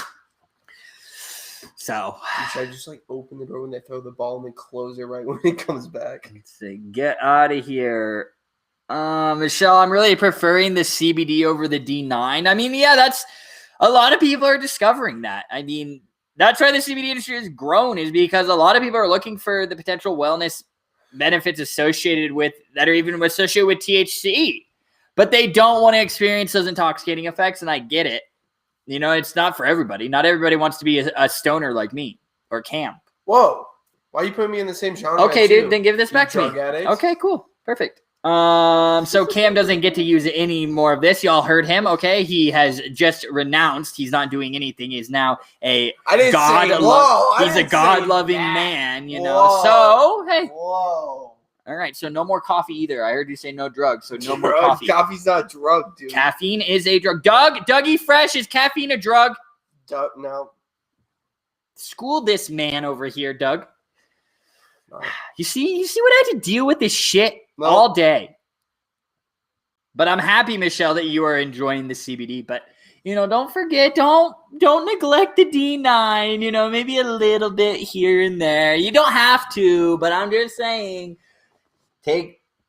So. Should I just open the door when they throw the ball and then close it right when it comes back? Let's see. Get out of here. Michelle, I'm really preferring the CBD over the D9. That's a lot of people are discovering that. That's why the CBD industry has grown, is because a lot of people are looking for the potential wellness benefits associated with that are even associated with THC. But they don't want to experience those intoxicating effects, and I get it. It's not for everybody. Not everybody wants to be a stoner like me or Cam. Whoa. Why are you putting me in the same genre? Okay, dude, then give this back to me. Addicts? Okay, cool. Perfect. So Cam doesn't get to use any more of this. Y'all heard him, okay? He has just renounced. He's not doing anything. He's now a God-loving man, Whoa. So, hey. Whoa. All right, so no more coffee either. I heard you say no drugs, so no more Drugs? coffee. Coffee's not a drug, dude. Caffeine is a drug. Dougie Fresh, is caffeine a drug? No. School this man over here, Doug. No. You see what I had to deal with this shit all day. But I'm happy, Michelle, that you are enjoying the CBD. But, don't forget, don't neglect the D9, maybe a little bit here and there. You don't have to, but I'm just saying,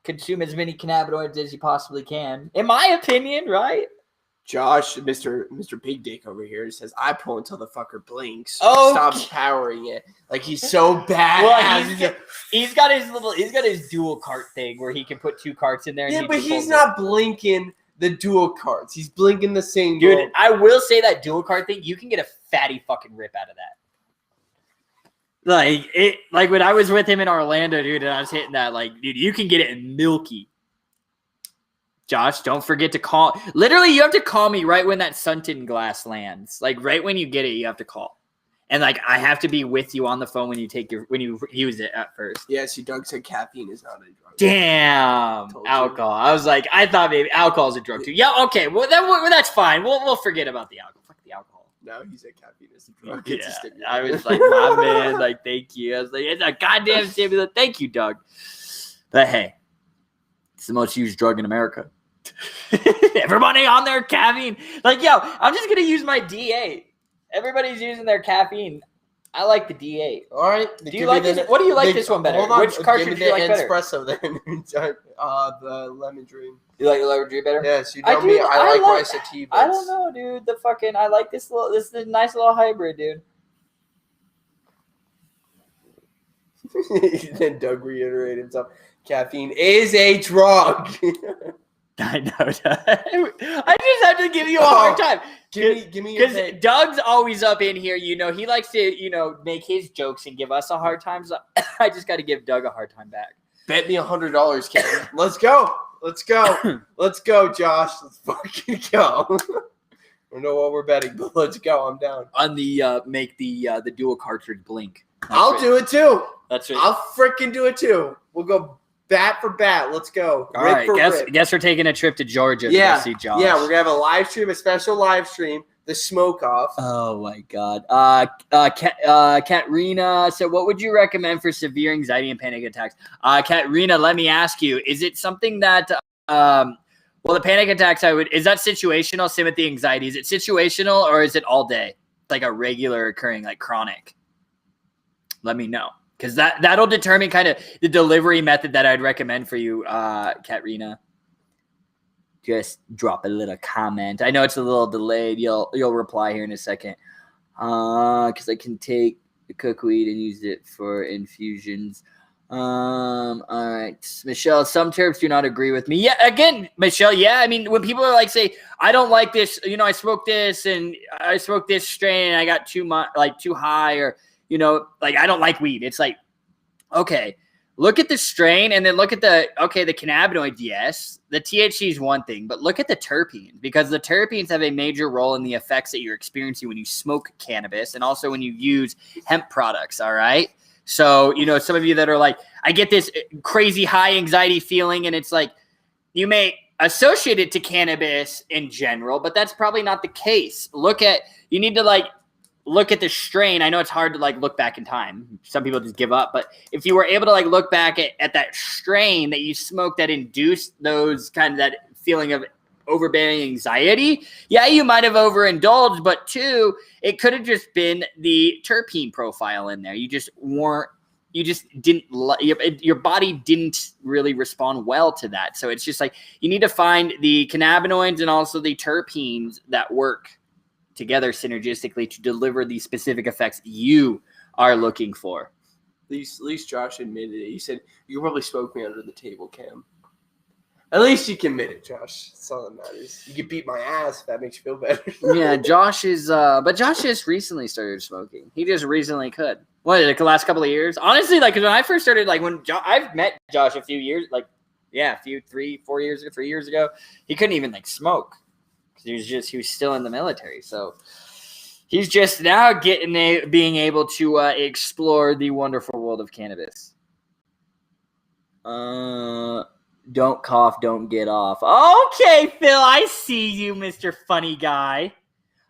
consume as many cannabinoids as you possibly can. In my opinion, right? Josh, Mr. Big Dick over here says, I pull until the fucker blinks. Oh, Stops powering it. Like he's so bad. Well, he's got his dual cart thing where he can put 2 carts in there. And yeah, but he's not blinking the dual carts. He's blinking the same. Dude, goal. I will say that dual cart thing, you can get a fatty fucking rip out of that. Like when I was with him in Orlando, dude, and I was hitting that, like, dude, you can get it milky. Josh, don't forget to call. Literally, you have to call me right when that Sunton glass lands. Like right when you get it, you have to call. And like I have to be with you on the phone when you use it at first. Yeah, see, Doug said caffeine is not a drug. Damn, alcohol. I was like, I thought maybe alcohol is a drug too. Yeah, okay. Well, that's fine. We'll forget about the alcohol. Fuck the alcohol. No, he said caffeine is a drug. Yeah, I was like, my man, like, thank you. I was like, it's a goddamn stimulant. Thank you, Doug. But hey, it's the most used drug in America. Everybody on their caffeine. Like, yo, I'm just gonna use my D8. Everybody's using their caffeine. I like the D8. All right. Do you like this? What do you like this one better? Hold on. Which cartridge do you like better? Espresso then. The lemon dream. You like the lemon dream better? Yes, you know me. I like my sativas. I don't know, dude. I like this is a nice little hybrid, dude. Then Doug reiterated himself. Caffeine is a drug. I know. I just have to give you a hard time. Give me your because Doug's always up in here. You know, he likes to, make his jokes and give us a hard time. So I just got to give Doug a hard time back. Bet me $100, Kevin. Let's go. Let's go, Josh. Let's fucking go. I don't know what we're betting, but let's go. I'm down. On the make the dual cartridge blink. I'll do it too. That's right. I'll freaking do it too. We'll go bat for bat. Let's go. All right. Guess we're taking a trip to Georgia to see Josh. Yeah, we're gonna have a live stream, a special live stream, the smoke off. Oh my God. Katrina said, what would you recommend for severe anxiety and panic attacks? Katrina, let me ask you, is it something that the panic attacks is that situational? Same with the anxiety. Is it situational or is it all day? Like a regular occurring, like chronic? Let me know. Because that'll determine kind of the delivery method that I'd recommend for you, Katrina. Just drop a little comment. I know it's a little delayed. You'll reply here in a second. Because I can take the cookweed and use it for infusions. All right. Michelle, some terps do not agree with me. Yeah, again, Michelle, yeah. I mean, when people are like, say, I don't like this, I smoked this and I smoked this strain and I got too high or, I don't like weed. It's like, okay, look at the strain and then look at the cannabinoids. Yes, the THC is one thing, but look at the terpenes because the terpenes have a major role in the effects that you're experiencing when you smoke cannabis and also when you use hemp products. All right. So, some of you that are like, I get this crazy high anxiety feeling and it's like, you may associate it to cannabis in general, but that's probably not the case. You need to look at the strain. I know it's hard to look back in time. Some people just give up, but if you were able to look back at that strain that you smoked that induced those that feeling of overbearing anxiety, yeah, you might have overindulged, but two, it could have just been the terpene profile in there. Your body didn't really respond well to that. So it's just you need to find the cannabinoids and also the terpenes that work together synergistically to deliver the specific effects you are looking for. At least Josh admitted it. He said, you probably spoke me under the table, Cam. At least you can admit it, Josh. That's all that matters. You can beat my ass if that makes you feel better. Yeah, Josh just recently started smoking. He just recently could. What, the last couple of years? Honestly, when I first started, I've met Josh a few years, 3 years ago. He couldn't even smoke. He was still in the military. So he's just now being able to explore the wonderful world of cannabis. Don't cough, don't get off. Okay, Phil, I see you, Mr. Funny Guy.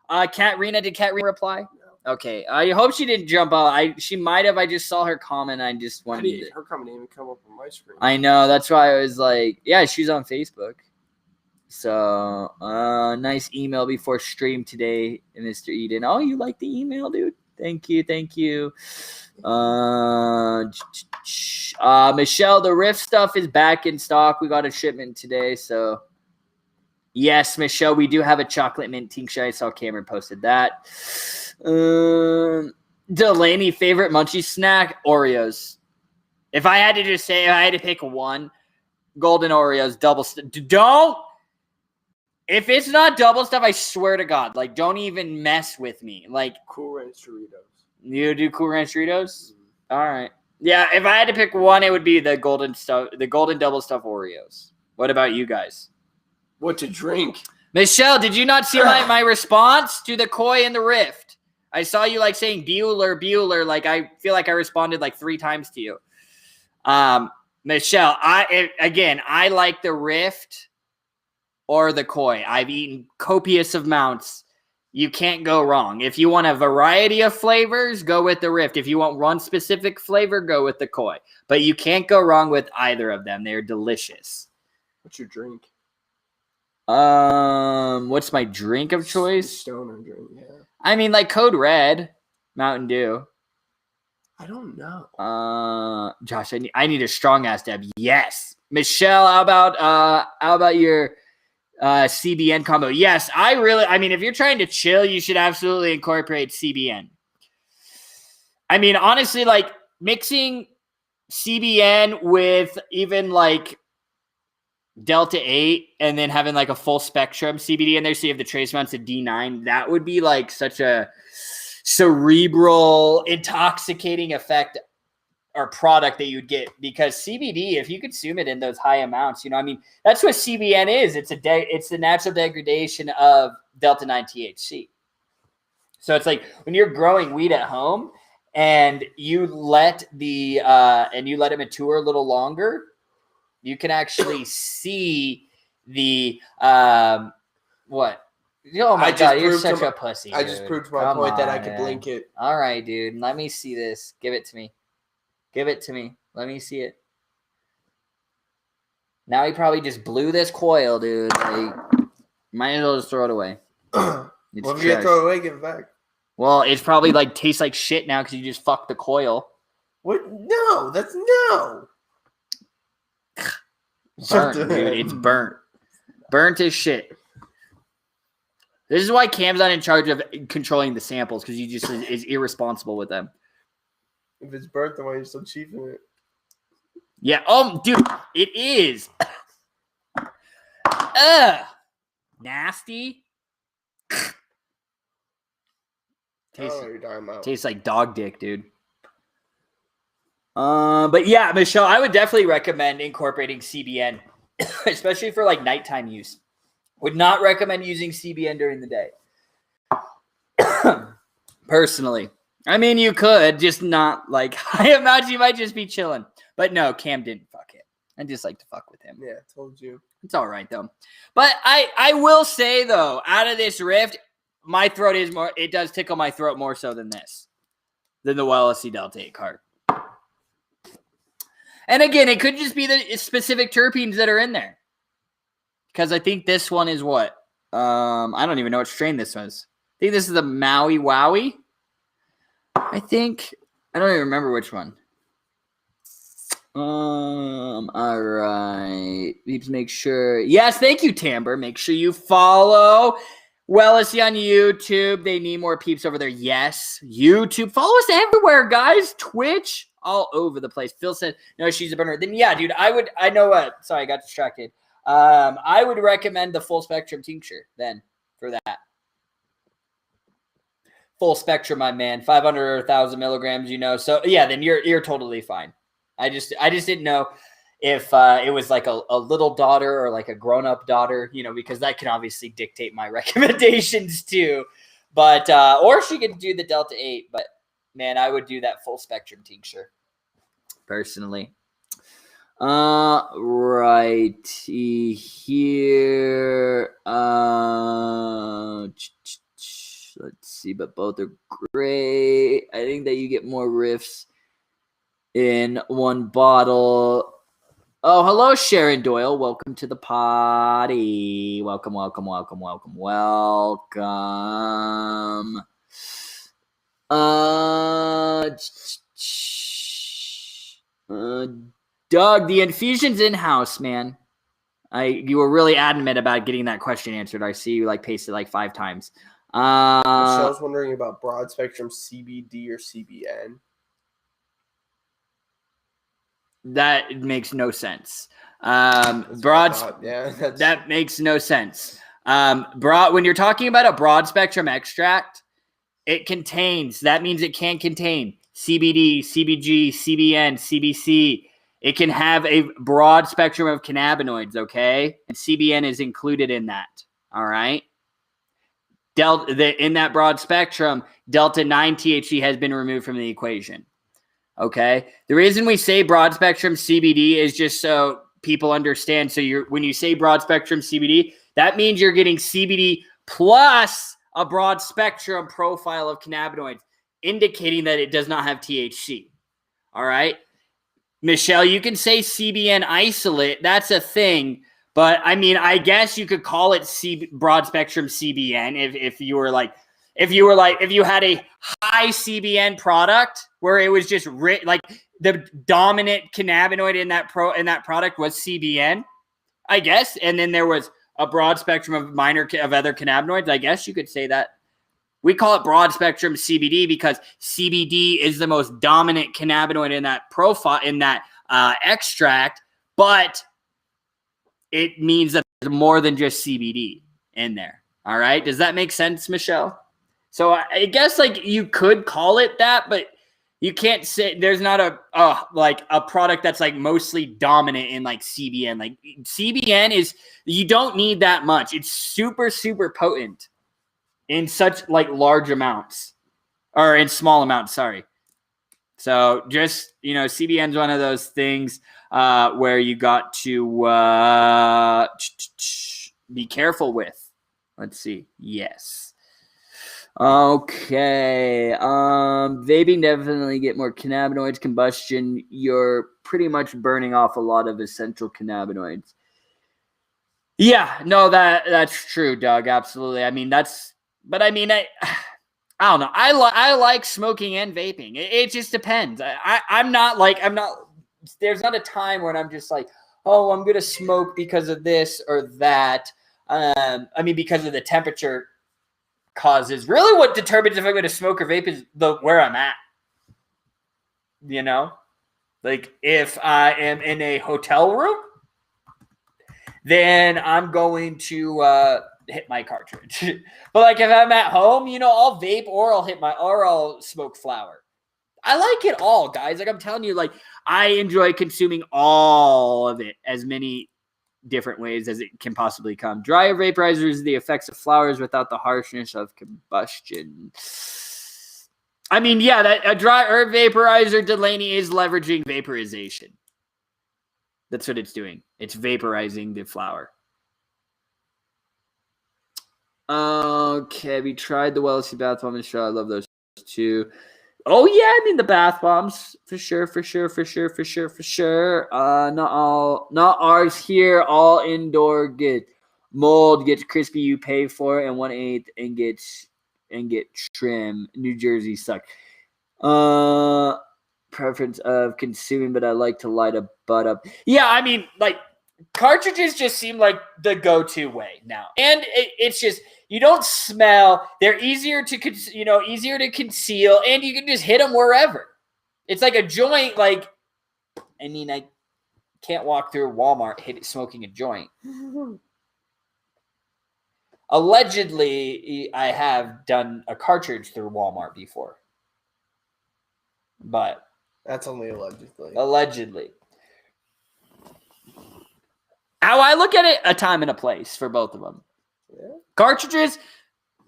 Did Katrina reply? No. Okay, I hope she didn't jump out. She might have. I just saw her comment. I just wanted her comment didn't even come up on my screen. I know. That's why I was like, yeah, she's on Facebook. So, nice email before stream today, Mr. Eden. Oh, you like the email, dude? Thank you. Michelle, the Rift stuff is back in stock. We got a shipment today, so Yes, Michelle, we do have a chocolate mint tincture. I saw Cameron posted that. Delaney, favorite munchie snack? Oreos. If I had to just say, if I had to pick one, golden Oreos, double stuff. Don't. If it's not double stuff, I swear to God, like, don't even mess with me. Like, Cool Ranch Doritos. You do Cool Ranch Doritos? Mm-hmm. All right. Yeah, if I had to pick one, it would be the golden double stuff Oreos. What about you guys? What to drink? Michelle, did you not see my response to the Koi and the Rift? I saw you like saying Bueller. Like, I feel like I responded like 3 times to you. Michelle, I like the Rift or the Koi. I've eaten copious amounts. You can't go wrong. If you want a variety of flavors, go with the Rift. If you want one specific flavor, go with the Koi. But you can't go wrong with either of them. They're delicious. What's your drink? What's my drink of choice? Stoner drink, yeah. I mean, like Code Red, Mountain Dew. I don't know. Josh, I need a strong ass dab. Yes, Michelle. How about your CBN combo? Yes, I mean, if you're trying to chill, you should absolutely incorporate CBN. I mean, honestly, like mixing CBN with even like Delta 8 and then having like a full spectrum CBD in there, so you have the trace amounts of D9, that would be like such a cerebral, intoxicating effect or product that you'd get, because CBD, if you consume it in those high amounts, I mean, that's what CBN is. It's the natural degradation of Delta 9 THC. So it's like when you're growing weed at home and you let it mature a little longer, you can actually see the what? Oh my God, you're such a pussy. I just proved my point that I could blink it. All right, dude. Let me see this. Give it to me. Let me see it. Now he probably just blew this coil, dude. Like, might as well just throw it away. Well, if you throw it away, give it back. Well, it's probably like tastes like shit now because you just fucked the coil. What? No, that's no. Burnt, dude. It's burnt. Burnt as shit. This is why Cam's not in charge of controlling the samples, because he just is irresponsible with them. If it's burnt, then why are you still chiefing it? Yeah. Dude, it is. Nasty. Tastes like dog dick, dude. But yeah, Michelle, I would definitely recommend incorporating CBN, especially for like nighttime use. Would not recommend using CBN during the day. Personally. I mean, you could, just not like, I imagine you might just be chilling. But no, Cam didn't fuck it. I just like to fuck with him. Yeah, told you. It's all right, though. But I will say, though, out of this Rift, my throat is more, it does tickle my throat more so than the LSD Delta 8 card. And again, it could just be the specific terpenes that are in there. Because I think this one is what? I don't even know what strain this was. I think this is the Maui Wowie. I don't even remember which one. All right. Please make sure. Yes, thank you, Timber. Make sure you follow Wellesley on YouTube. They need more peeps over there. Yes, YouTube. Follow us everywhere, guys. Twitch, all over the place. Phil said, no, she's a burner. Then yeah, dude, I know what. Sorry, I got distracted. I would recommend the full spectrum tincture then for that. Full spectrum, my man, 500 or 1,000 milligrams, So yeah, then you're totally fine. I just didn't know if it was like a little daughter or like a grown up daughter, because that can obviously dictate my recommendations too. But or she could do the Delta 8. But man, I would do that full spectrum tincture personally. Right here. Let's see, but both are great. I think that you get more riffs in one bottle. Oh, hello, Sharon Doyle. Welcome to the party. Welcome. Doug, the infusion's in-house, man. You were really adamant about getting that question answered. I see you like pasted like 5 times. Michelle's wondering about broad spectrum CBD or CBN. That makes no sense. That makes no sense. When you're talking about a broad spectrum extract, that means it can contain CBD, CBG, CBN, CBC. It can have a broad spectrum of cannabinoids, okay? And CBN is included in that, all right? In that broad spectrum, Delta-9 THC has been removed from the equation, okay? The reason we say broad spectrum CBD is just so people understand. So when you say broad spectrum CBD, that means you're getting CBD plus a broad spectrum profile of cannabinoids, indicating that it does not have THC, all right? Michelle, you can say CBN isolate. That's a thing. But I mean, I guess you could call it broad spectrum CBN if you had a high CBN product where it was just like the dominant cannabinoid in that product was CBN, I guess. And then there was a broad spectrum of other cannabinoids. I guess you could say that. We call it broad spectrum CBD because CBD is the most dominant cannabinoid in that profile, in that extract, but it means that there's more than just CBD in there. All right. Does that make sense, Michelle? So I guess like you could call it that, but you can't say there's not a product that's like mostly dominant in like CBN. Like CBN you don't need that much. It's super, super potent in such like large amounts, or in small amounts, sorry. So just, CBN is one of those things where you got to be careful with. Let's see. Yes. Okay. Vaping definitely get more cannabinoids. Combustion, you're pretty much burning off a lot of essential cannabinoids. Yeah, no, that's true, Doug. Absolutely. I mean, I don't know. I like smoking and vaping. It just depends. I'm not. There's not a time when I'm just like, oh, I'm gonna smoke because of this or that. Because of the temperature causes. Really, what determines if I'm gonna smoke or vape is where I'm at. Like if I am in a hotel room, then I'm going to hit my cartridge. But like if I'm at home, I'll vape or I'll smoke flower. I like it all, guys. Like I'm telling you, like I enjoy consuming all of it as many different ways as it can possibly come. Dry vaporizers, the effects of flowers without the harshness of combustion. I mean, yeah, that a dry herb vaporizer, Delaney, is leveraging vaporization. That's what it's doing. It's vaporizing the flower. Okay, we tried the Wellesley bath bomb and straw. I love those too. Oh yeah, the bath bombs for sure. Not ours here. All indoor. Get mold, gets crispy. You pay for it, and 1/8 and get trim. New Jersey suck. Preference of consuming, but I like to light a butt up. Yeah, cartridges just seem like the go-to way now, and it's just you don't smell. They're easier to conceal, and you can just hit them wherever. It's like a joint. I can't walk through Walmart smoking a joint. Allegedly, I have done a cartridge through Walmart before, but that's only allegedly. Allegedly. How I look at it, a time and a place for both of them. Yeah. Cartridges,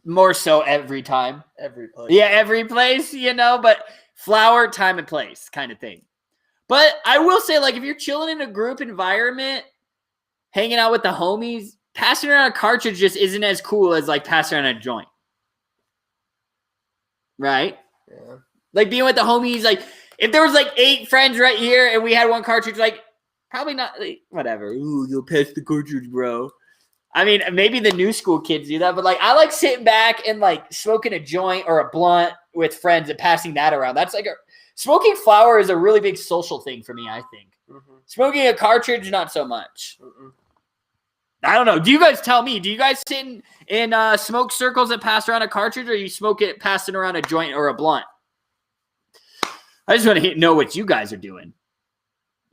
more so every time. Every place. Yeah, every place, but flower, time and place kind of thing. But I will say, like, if you're chilling in a group environment, hanging out with the homies, passing around a cartridge just isn't as cool as, like, passing around a joint. Right? Yeah. Like, being with the homies, like, if there was, like, 8 friends right here and we had one cartridge, like, probably not, like, whatever. Ooh, you'll pass the cartridge, bro. I mean, maybe the new school kids do that, but, like, I like sitting back and, like, smoking a joint or a blunt with friends and passing that around. That's, like, smoking flower is a really big social thing for me, I think. Mm-hmm. Smoking a cartridge, not so much. Mm-mm. I don't know. Do you guys tell me? Do you guys sit in smoke circles that pass around a cartridge, or you smoke it passing around a joint or a blunt? I just want to know what you guys are doing.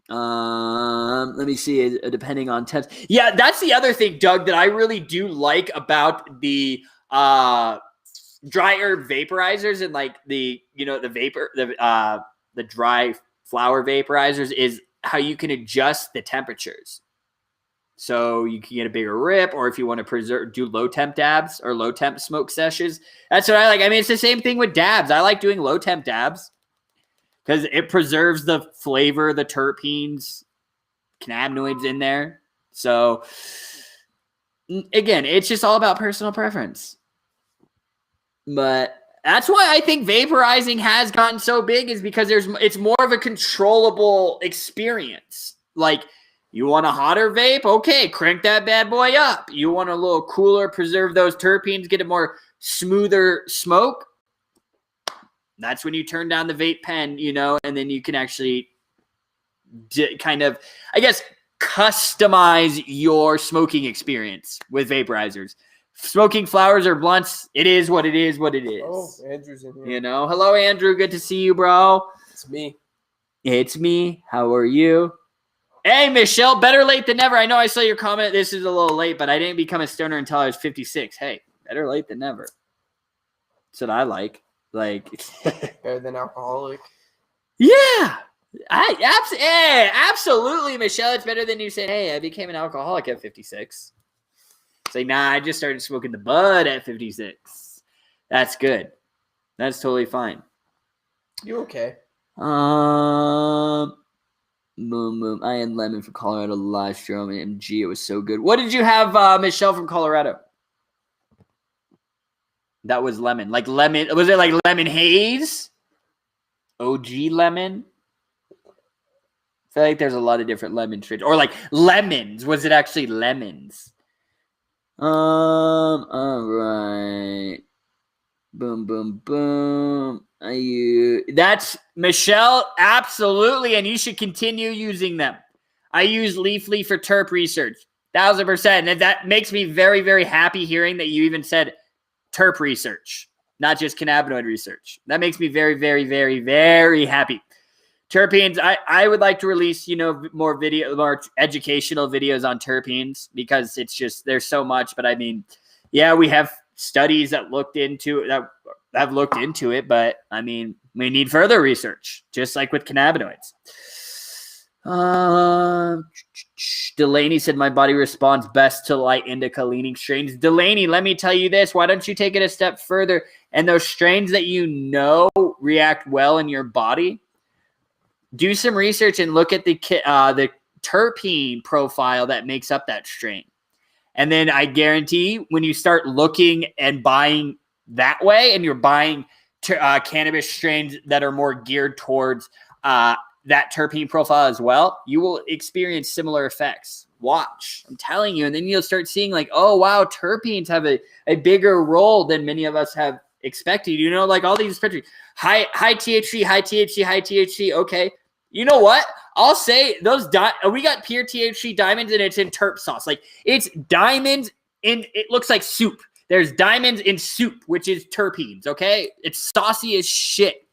Let me see. Depending on temps. Yeah, that's the other thing, Doug, that I really do like about the dry herb vaporizers and like the dry flower vaporizers is how you can adjust the temperatures. So you can get a bigger rip, or if you want to do low temp dabs or low temp smoke sessions. That's what I like. I mean, it's the same thing with dabs. I like doing low temp dabs because it preserves the flavor, the terpenes, cannabinoids in there. So again, it's just all about personal preference. But that's why I think vaporizing has gotten so big, is because it's more of a controllable experience. Like, you want a hotter vape? Okay, crank that bad boy up. You want a little cooler, preserve those terpenes, get a more smoother smoke? That's when you turn down the vape pen, and then you can actually kind of, I guess, customize your smoking experience with vaporizers. Smoking flowers or blunts, it is what it is. Oh, Andrew's in here. Hello, Andrew. Good to see you, bro. It's me. It's me. How are you? Hey, Michelle, better late than never. I know I saw your comment. This is a little late, but I didn't become a stoner until I was 56. Hey, better late than never. That's what I like. Better than alcoholic. Yeah. Absolutely, Michelle. It's better than you saying, hey, I became an alcoholic at 56. It's like, nah, I just started smoking the bud at 56. That's good. That's totally fine. You okay? Boom. I had lemon from Colorado last year on MG. It was so good. What did you have, Michelle, from Colorado? That was lemon. Like lemon. Was it like lemon haze? OG lemon? I feel like there's a lot of different lemon strains. Or like lemons. Was it actually lemons? All right. Boom. That's Michelle, absolutely, and you should continue using them. I use Leafly for terp research, 1000%, and that makes me very, very happy hearing that you even said terp research, not just cannabinoid research. That makes me very, very, very, very happy. Terpenes, I would like to release, more educational videos on terpenes, because it's just, there's so much. But I mean, yeah, we have studies that have looked into it, but I mean, we need further research, just like with cannabinoids. Delaney said, my body responds best to light indica leaning strains. Delaney, let me tell you this. Why don't you take it a step further? And those strains that react well in your body, do some research and look at the terpene profile that makes up that strain. And then I guarantee when you start looking and buying that way, and you're buying cannabis strains that are more geared towards that terpene profile as well, you will experience similar effects. Watch, I'm telling you. And then you'll start seeing like, oh, wow, terpenes have a bigger role than many of us have expected. Like all these high THC, high THC, high THC. Okay. You know what? I'll say we got pure THC diamonds, and it's in terp sauce. Like, it's diamonds it looks like soup. There's diamonds in soup, which is terpenes, okay? It's saucy as shit.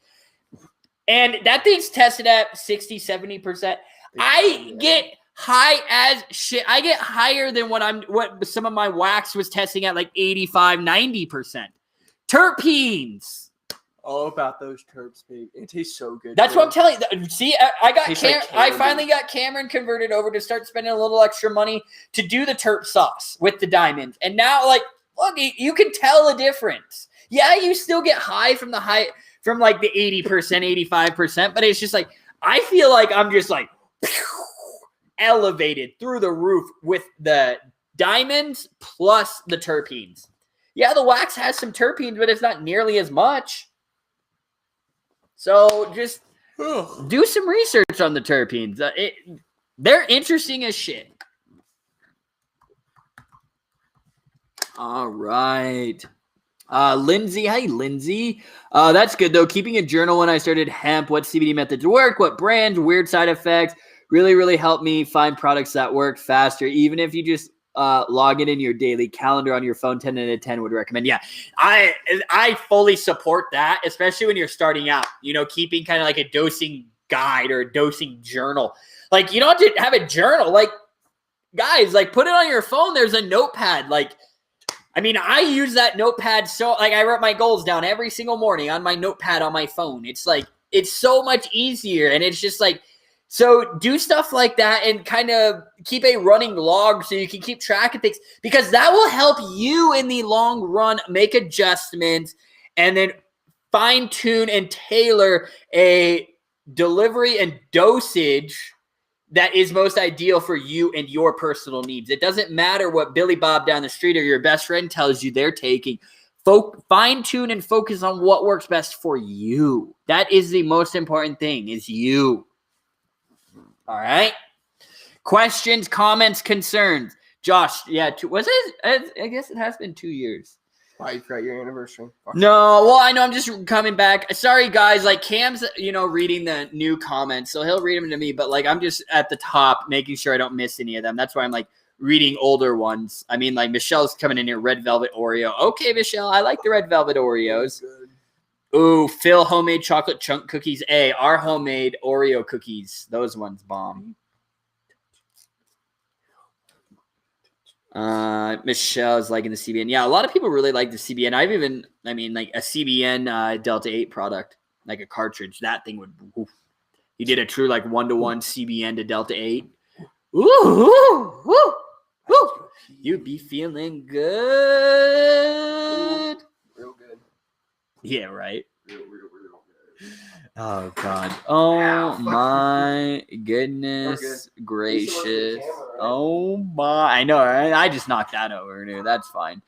And that thing's tested at 60, 70%. I get high as shit. I get higher than what some of my wax was testing at, like 85, 90%. Terpenes. All about those terps, babe. It tastes so good. That's what I'm telling you. See, I finally got got Cameron converted over to start spending a little extra money to do the terp sauce with the diamonds. And now, like, look, you can tell the difference. Yeah, you still get high from the 80%, 85%, but it's just like, I feel like I'm just like elevated through the roof with the diamonds plus the terpenes. Yeah, the wax has some terpenes, but it's not nearly as much. So just do some research on the terpenes. They're interesting as shit. All right. Lindsay. Hey, Lindsay. That's good, though. Keeping a journal when I started hemp, what CBD methods work, what brands, weird side effects, really, really helped me find products that work faster. Even if you just log it in your daily calendar on your phone. 10 out of 10 would recommend. Yeah, I fully support that, especially when you're starting out. Keeping kind of like a dosing guide or a dosing journal. Like, you don't have to have a journal. Like, guys, like, put it on your phone. There's a notepad. Like, I use that notepad. So, like, I write my goals down every single morning on my notepad on my phone. It's like, it's so much easier. And it's just like, so do stuff like that and kind of keep a running log so you can keep track of things, because that will help you in the long run make adjustments and then fine tune and tailor a delivery and dosage that is most ideal for you and your personal needs. It doesn't matter what Billy Bob down the street or your best friend tells you they're taking. Fine tune and focus on what works best for you. That is the most important thing, is you. All right. Questions, comments, concerns. Josh, yeah, was it? I guess it has been 2 years. Why, you forgot your anniversary? No, well, I know, I'm just coming back. Sorry, guys. Like, Cam's, reading the new comments, so he'll read them to me. But, like, I'm just at the top making sure I don't miss any of them. That's why I'm, like, reading older ones. Like, Michelle's coming in here, Red Velvet Oreo. Okay, Michelle, I like the Red Velvet Oreos. Ooh, Phil, homemade chocolate chunk cookies. Our homemade Oreo cookies. Those ones bomb. Michelle's liking the CBN. Yeah, a lot of people really like the CBN. Like a CBN Delta 8 product, like a cartridge. That thing would, you did a true like 1-to-1 CBN to Delta 8. Ooh. You'd be feeling good. Real good. Yeah, right. Real good. Oh, God. Oh, my goodness gracious. Oh, my. I know, right? I just knocked that over, dude. That's fine.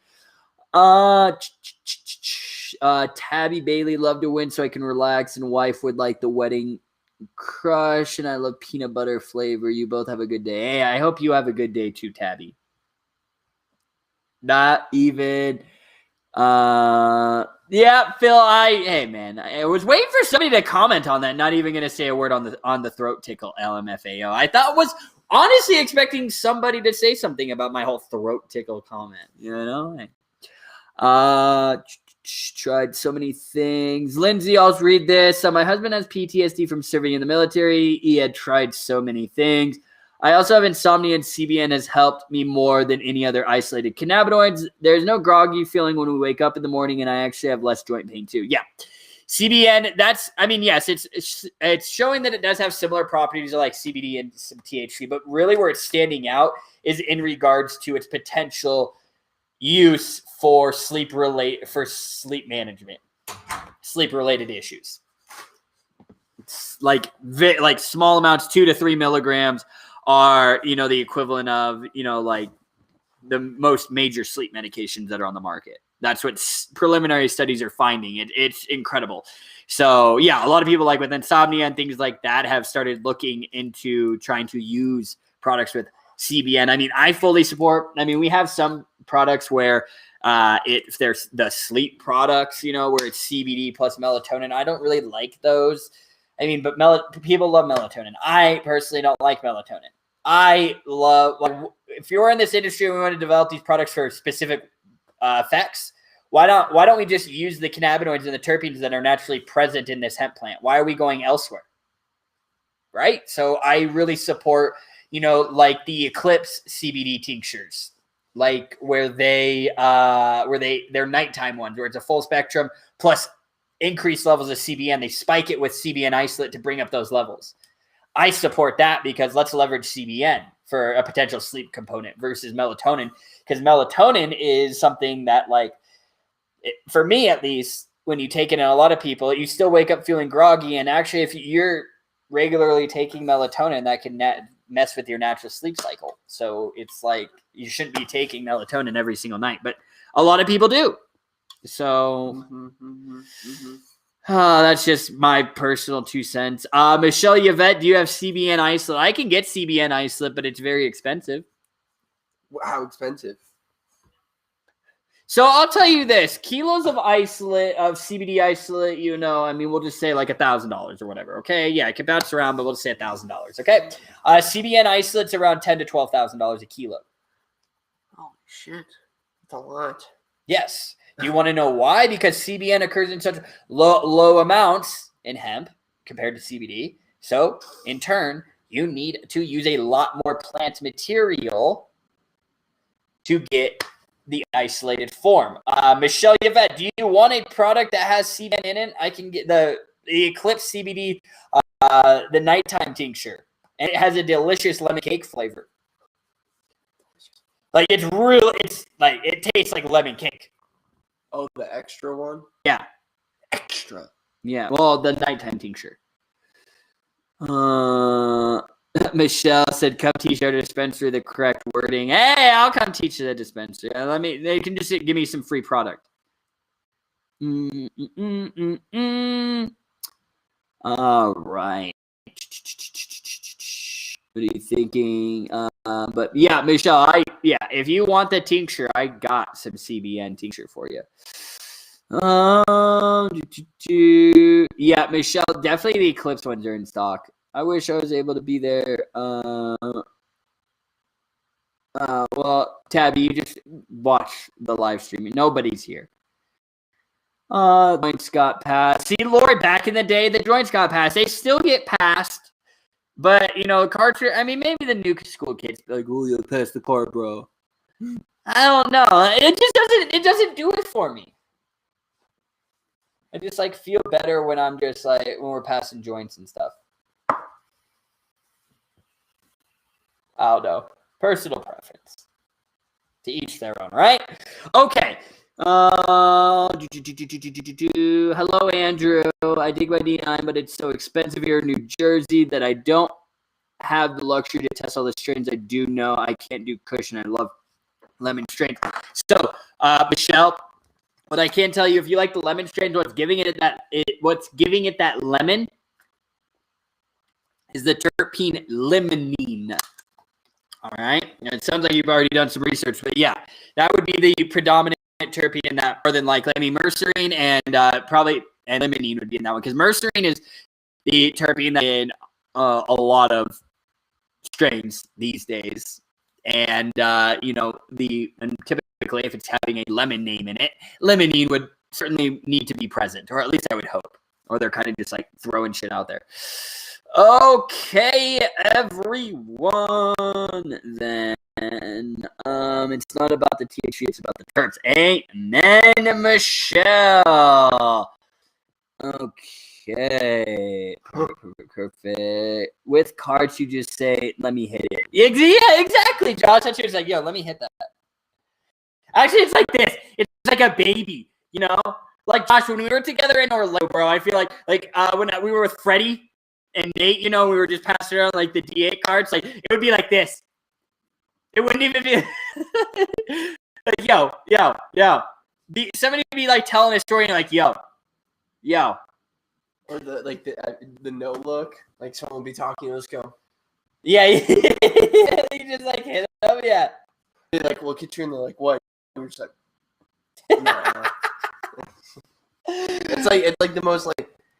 Tabby Bailey, love to win so I can relax, and wife would like the wedding crush, and I love peanut butter flavor. You both have a good day. Hey, I hope you have a good day too, Tabby. Not even... Yeah, Phil, hey man, I was waiting for somebody to comment on that. Not even going to say a word on the throat tickle LMFAO. I was honestly expecting somebody to say something about my whole throat tickle comment, tried so many things. Lindsay, I'll read this. My husband has PTSD from serving in the military. He had tried so many things. I also have insomnia, and CBN has helped me more than any other isolated cannabinoids. There's no groggy feeling when we wake up in the morning, and I actually have less joint pain too. Yeah. CBN, yes, it's showing that it does have similar properties like CBD and some THC, but really where it's standing out is in regards to its potential use for sleep management, sleep-related issues. It's like small amounts, 2 to 3 milligrams, are, the equivalent of, like the most major sleep medications that are on the market. That's what preliminary studies are finding. It's incredible. So, yeah, a lot of people like with insomnia and things like that have started looking into trying to use products with CBN. I fully support. We have some products where if there's the sleep products, where it's CBD plus melatonin. I don't really like those. But people love melatonin. I personally don't like melatonin. If you're in this industry and we want to develop these products for specific effects, why don't we just use the cannabinoids and the terpenes that are naturally present in this hemp plant? Why are we going elsewhere? Right? So I really support, like the Eclipse CBD tinctures, like where they're nighttime ones, where it's a full spectrum plus increased levels of CBN. They spike it with CBN isolate to bring up those levels. I support that because let's leverage CBN for a potential sleep component versus melatonin, because melatonin is something that, for me at least, when you take it in a lot of people, you still wake up feeling groggy. And actually, if you're regularly taking melatonin, that can mess with your natural sleep cycle. So it's like you shouldn't be taking melatonin every single night, but a lot of people do. So that's just my personal 2 cents. Michelle Yvette, do you have CBN isolate? I can get CBN isolate, but it's very expensive. How expensive? So I'll tell you this: kilos of CBD isolate, we'll just say like $1,000 or whatever. Okay, yeah, it can bounce around, but we'll just say $1,000. Okay, CBN isolate's around $10,000 to $12,000 a kilo. Shit. That's a lot. Yes. Do you want to know why? Because CBN occurs in such low amounts in hemp compared to CBD. So, in turn, you need to use a lot more plant material to get the isolated form. Michelle Yvette, do you want a product that has CBN in it? I can get the Eclipse CBD, the nighttime tincture. And it has a delicious lemon cake flavor. Like, it's like, it tastes like lemon cake. Oh, the extra one? Yeah. Extra. Yeah. Well, the nighttime tincture. Michelle said, "Come teach our dispenser the correct wording." Hey, I'll come teach the dispenser. They can just give me some free product. All right. What are you thinking? But yeah, Michelle, if you want the tincture, I got some CBN tincture for you. Yeah, Michelle, definitely the Eclipse ones are in stock. I wish I was able to be there. Well, Tabby, you just watch the live stream. Nobody's here. Joints got passed. See, Lori, back in the day, the joints got passed. They still get passed. But, Carter, I mean, maybe the new school kids be like, oh, you passed the card, bro. I don't know. It doesn't do it for me. I just, feel better when I'm just, when we're passing joints and stuff. I don't know. Personal preference. To each their own, right? Okay. Hello, Andrew. I dig my D9, but it's so expensive here in New Jersey that I don't have the luxury to test all the strains. I do know I can't do cushion. I love lemon strains. So, Michelle, what I can tell you, if you like the lemon strains, what's giving it that lemon is the terpene limonene. All right. It sounds like you've already done some research, but yeah, that would be the predominant terpene in that, more than mercerine and limonene would be in that one, because mercerine is the terpene that in a lot of strains these days, and typically if it's having a lemon name in it, limonene would certainly need to be present, or at least I would hope, or they're kind of just throwing shit out there. Okay, everyone, then it's not about the THC, it's about the terps. Amen, Michelle. Okay, perfect. With cards, you just say, "Let me hit it." Yeah, exactly, Josh. That's just yo, let me hit that. Actually, it's like this. It's like a baby, Josh, when we were together in Orlando, bro. I feel like when we were with Freddie and Nate, we were just passing around the D8 cards. It would be like this. It wouldn't even be yo. Somebody would be telling a story and yo. Or the no look, someone will be talking, let's go. Yeah, you just hit them, yeah. They look at you and they're like, what? And we're just no. It's like the most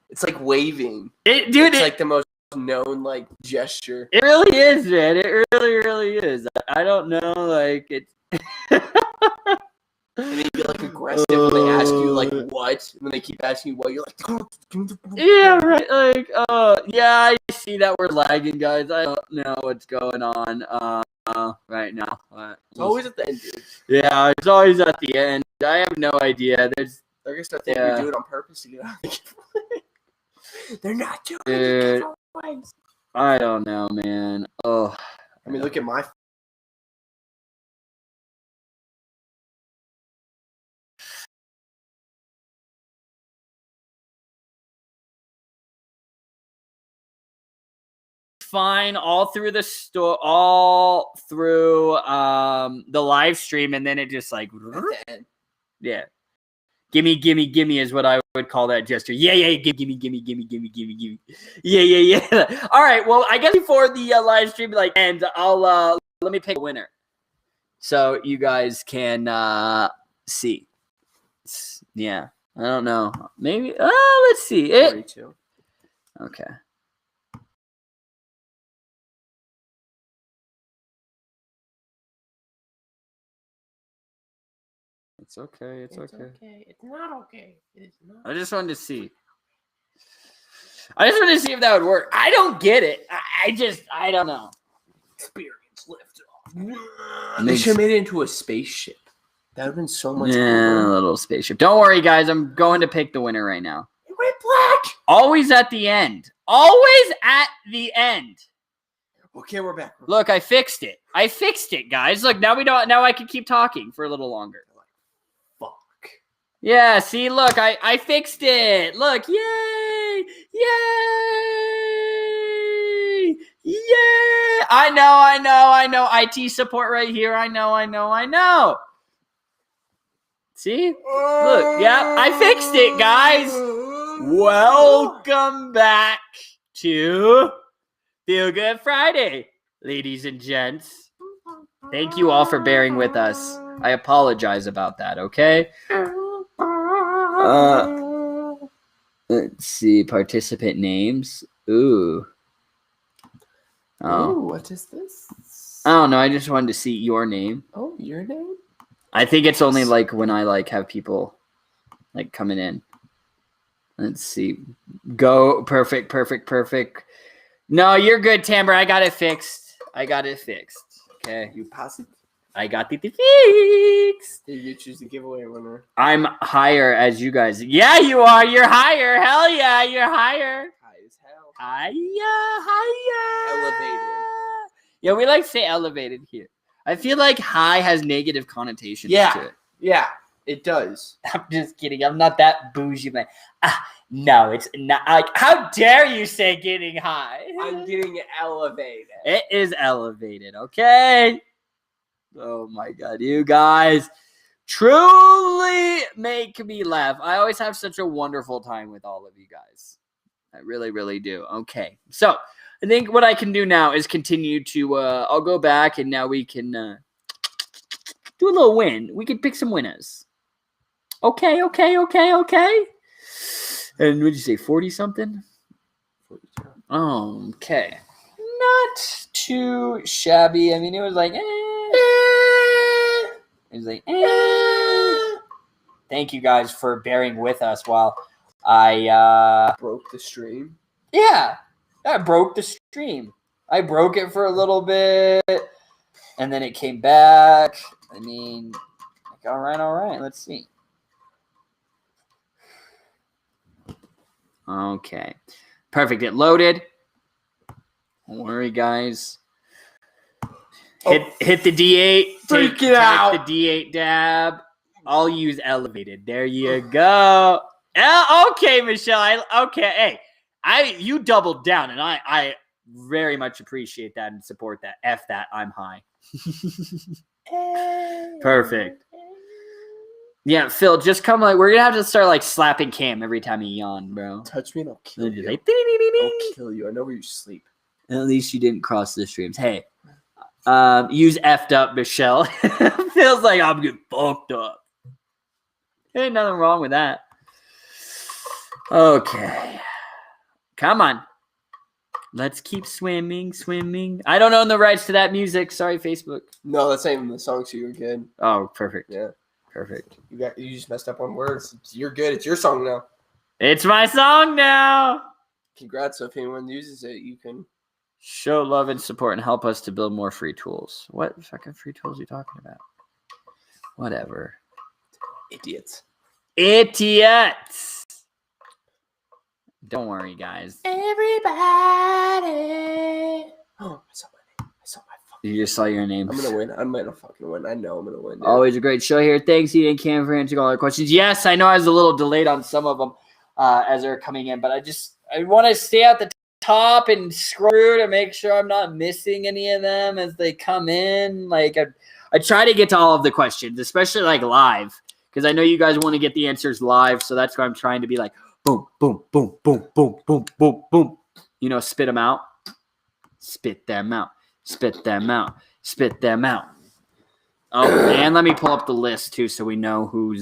it's like waving. It's the most known gesture. It really is, man. It really is. I don't know, it's And they be aggressive when they ask you what. When they keep asking you what, you're like, oh, yeah, right. Yeah, I see that we're lagging, guys. I don't know what's going on right now. It's always at the end, dude. Yeah, it's always at the end. I have no idea. I guess I think we do it on purpose to get out of the giveaway. They're not doing it. I don't know, man. Oh, I mean, look at my. Fine all through the store, all through the live stream, and then it just yeah. Gimme is what I would call that gesture. Yeah, gimme. Yeah. All right, well, I guess before the live stream ends, I'll let me pick a winner so you guys can see. Yeah, I don't know. Maybe let's see it. 42. Okay. It's okay. It's okay. It's not okay. It is not. I just wanted to see. I just wanted to see if that would work. I don't get it. I don't know. Experience lift off. They should have made it into a spaceship. That would have been so much Yeah, cooler. a little spaceship. Don't worry, guys. I'm going to pick the winner right now. It went black. Always at the end. Always at the end. Okay, we're back. Look, I fixed it. I fixed it, guys. Look, now we don't. Now I can keep talking for a little longer. Fuck. Yeah. See, look, I fixed it. Look, yay, yay, yay. I know. IT support right here. I know. See? Look, yeah, I fixed it, guys. Welcome back to Feel Good Friday, ladies and gents. Thank you all for bearing with us. I apologize about that, okay? Let's see, participant names. Ooh. Oh. Ooh, what is this? I don't know, I just wanted to see your name. Oh, your name? I think it's only like when I like have people like coming in. Let's see. Go. Perfect. No, you're good, Tamber. I got it fixed. Okay. You pass it? I got it fixed. You choose the giveaway winner. I'm higher as you guys. Yeah, you are. You're higher. Hell yeah, you're higher. High as hell. Higher. Elevated. Yeah, we like to say elevated here. I feel like high has negative connotations to it. Yeah, it does. I'm just kidding. I'm not that bougie, man. No, it's not. Like, how dare you say getting high? I'm getting elevated. It is elevated, okay? Oh my God, you guys truly make me laugh. I always have such a wonderful time with all of you guys. I really, really do. Okay, so I think what I can do now is continue to, I'll go back and now we can do a little win. We can pick some winners. Okay. And would you say 40 something? 42. Oh, okay. Not too shabby. I mean, it was like, It was like, Thank you guys for bearing with us while I Broke the stream. Yeah, I broke the stream. I broke it for a little bit, and then it came back. I mean, like, all right. Let's see. Okay, perfect. It loaded. Don't worry, guys. Hit the D8. Freak it out. The D8 dab. I'll use elevated. There you go. Okay, Michelle. Okay. Hey, you doubled down, and I very much appreciate that and support that. F that. I'm high. Perfect. Yeah, Phil, just come like we're gonna have to start like slapping Cam every time he yawn, bro. Touch me and I'll kill you. Like, I'll kill you. I know where you sleep. At least you didn't cross the streams. Hey, use effed up, Michelle. Feels like I'm getting fucked up. Ain't nothing wrong with that. Okay. Come on. Let's keep swimming. I don't own the rights to that music. Sorry, Facebook. No, that's not even the song, so you're good. Oh, perfect. Yeah. Perfect. You just messed up on words. You're good. It's your song now. It's my song now. Congrats. So if anyone uses it, you can show love and support and help us to build more free tools. What fucking free tools are you talking about? Whatever. Idiots. Don't worry, guys. Everybody. Oh, I saw my name. You just saw your name. I'm gonna win. I'm gonna fucking win. I know I'm gonna win. Dude. Always a great show here. Thanks, Ian and Cam, for answering all our questions. Yes, I know I was a little delayed on some of them as they're coming in, but I want to stay at the top and scroll through to make sure I'm not missing any of them as they come in. Like I try to get to all of the questions, especially like live, because I know you guys want to get the answers live. So that's why I'm trying to be like boom, boom, boom, boom, boom, boom, boom, boom. You know, spit them out, spit them out. Spit them out. Spit them out. Oh, and let me pull up the list, too, so we know who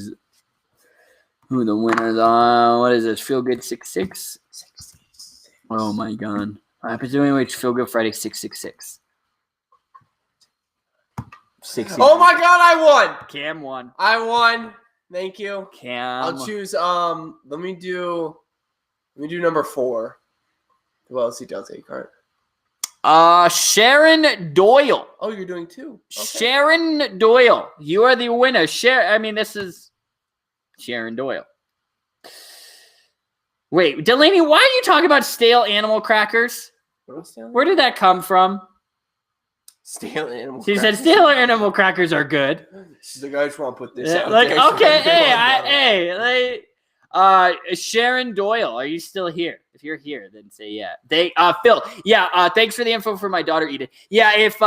the winners are. What is this? Feel Good 66? Oh, my God. I presume which Feel Good Friday 666. 60. Oh my God, I won. Cam won. I won. Thank you. Cam. I'll choose. Let me do number 4. Who else he does? Card. Sharon Doyle. Oh, you're doing 2. Okay. Sharon Doyle. You are the winner. This is Sharon Doyle. Wait, Delaney, why are you talking about stale animal crackers? Where did that come from? Stale animal She crackers. said stale animal crackers are good. She's like, I just want to put this out Like, there. okay, Sharon Doyle, are you still here? If you're here, then say yeah. Phil, yeah, thanks for the info for my daughter, Eden. Yeah, if,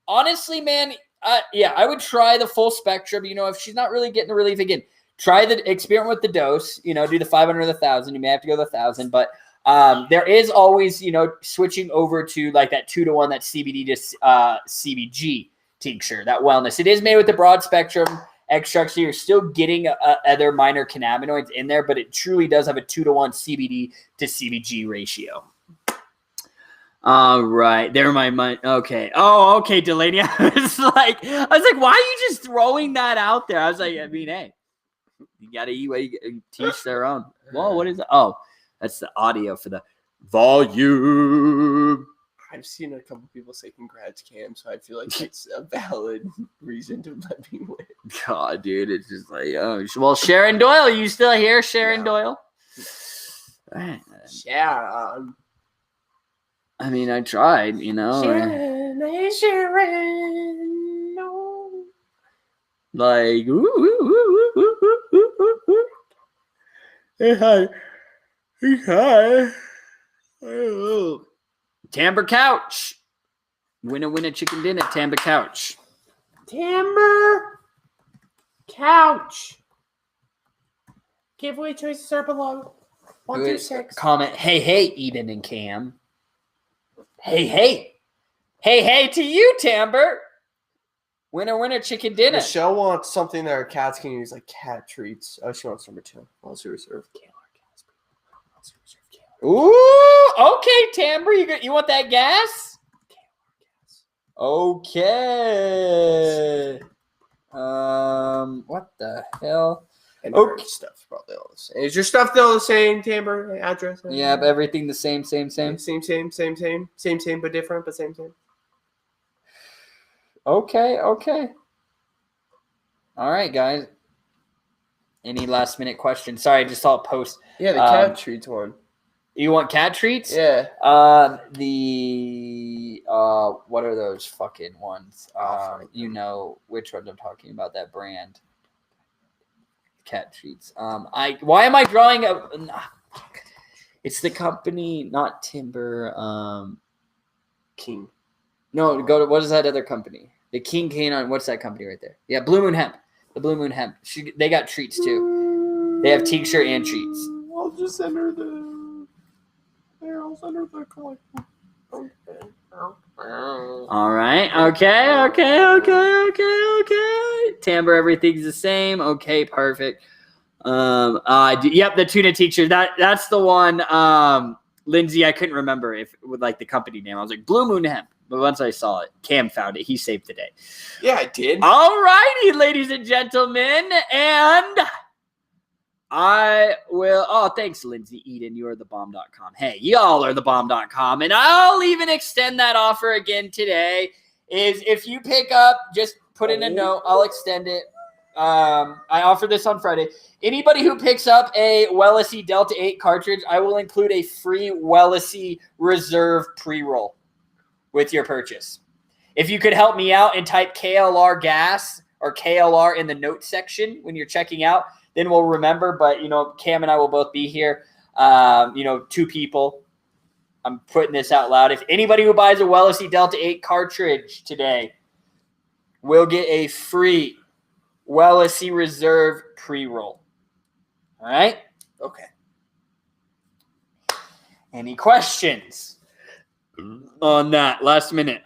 honestly, man, I would try the full spectrum. If she's not really getting the relief, again, try the experiment with the dose, do the 500 or the 1,000. You may have to go the 1,000, but there is always, switching over to like that 2-to-1, that CBD to CBG tincture, that wellness. It is made with the broad spectrum extract, so you're still getting other minor cannabinoids in there, but it truly does have a 2-to-1 CBD to CBG ratio. All right, there my mind. Okay. Oh, okay, Delaney. I was like, why are you just throwing that out there? I was like, hey, you gotta eat what you teach their own. Whoa, what is that? Oh, that's the audio for the volume. I've seen a couple people say congrats, Cam, so I feel like it's a valid reason to let me win. God, dude, it's just like, oh, well, Sharon Doyle, are you still here, Sharon Doyle? All right. Sharon. I tried, Sharon, no. Like, hi. Timber Couch. Winner, chicken dinner, Timber Couch. Timber Couch. Giveaway choices are below. 1 through 6. Comment, hey, Eden and Cam. Hey to you, Timber. Winner, chicken dinner. Michelle wants something that her cats can use, like cat treats. Oh, she wants number 2. Also reserve Ooh, okay, Timber. You want that gas? Okay. What the hell? And her stuff probably all the same. Is your stuff still the same, Timber? Address? Yeah, but everything the same. Same, but different, but same. Okay. All right, guys. Any last minute questions? Sorry, I just saw a post. Yeah, the cat treats one. You want cat treats? Yeah. What are those fucking ones? You know which ones I'm talking about, that brand. Cat treats. Why am I drawing a it's the company, not Timber, King. No, go to, what is that other company? The King Canine, what's that company right there? Yeah, Blue Moon Hemp. The Blue Moon Hemp. They got treats too. They have tincture and treats. I'll just send her the collection. All right. Okay. Timbre, everything's the same. Okay, perfect. Yep, the tuna teacher. That's the one. Lindsay, I couldn't remember if with like the company name. I was like Blue Moon Hemp, but once I saw it, Cam found it. He saved the day. Yeah, I did. All righty, ladies and gentlemen, and I will. Oh, thanks, Lindsay Eden. You are the bomb.com. Hey, y'all are the bomb.com. And I'll even extend that offer again today. Is if you pick up, just put in a note. I'll extend it. I offer this on Friday. Anybody who picks up a Wellesi Delta 8 cartridge, I will include a free Wellesi Reserve pre-roll with your purchase. If you could help me out and type KLR gas or KLR in the notes section when you're checking out, then we'll remember. But, Cam and I will both be here. 2 people. I'm putting this out loud. If anybody who buys a Wellesi Delta 8 cartridge today will get a free Wellesi Reserve pre-roll. All right? Okay. Any questions on that? Last minute.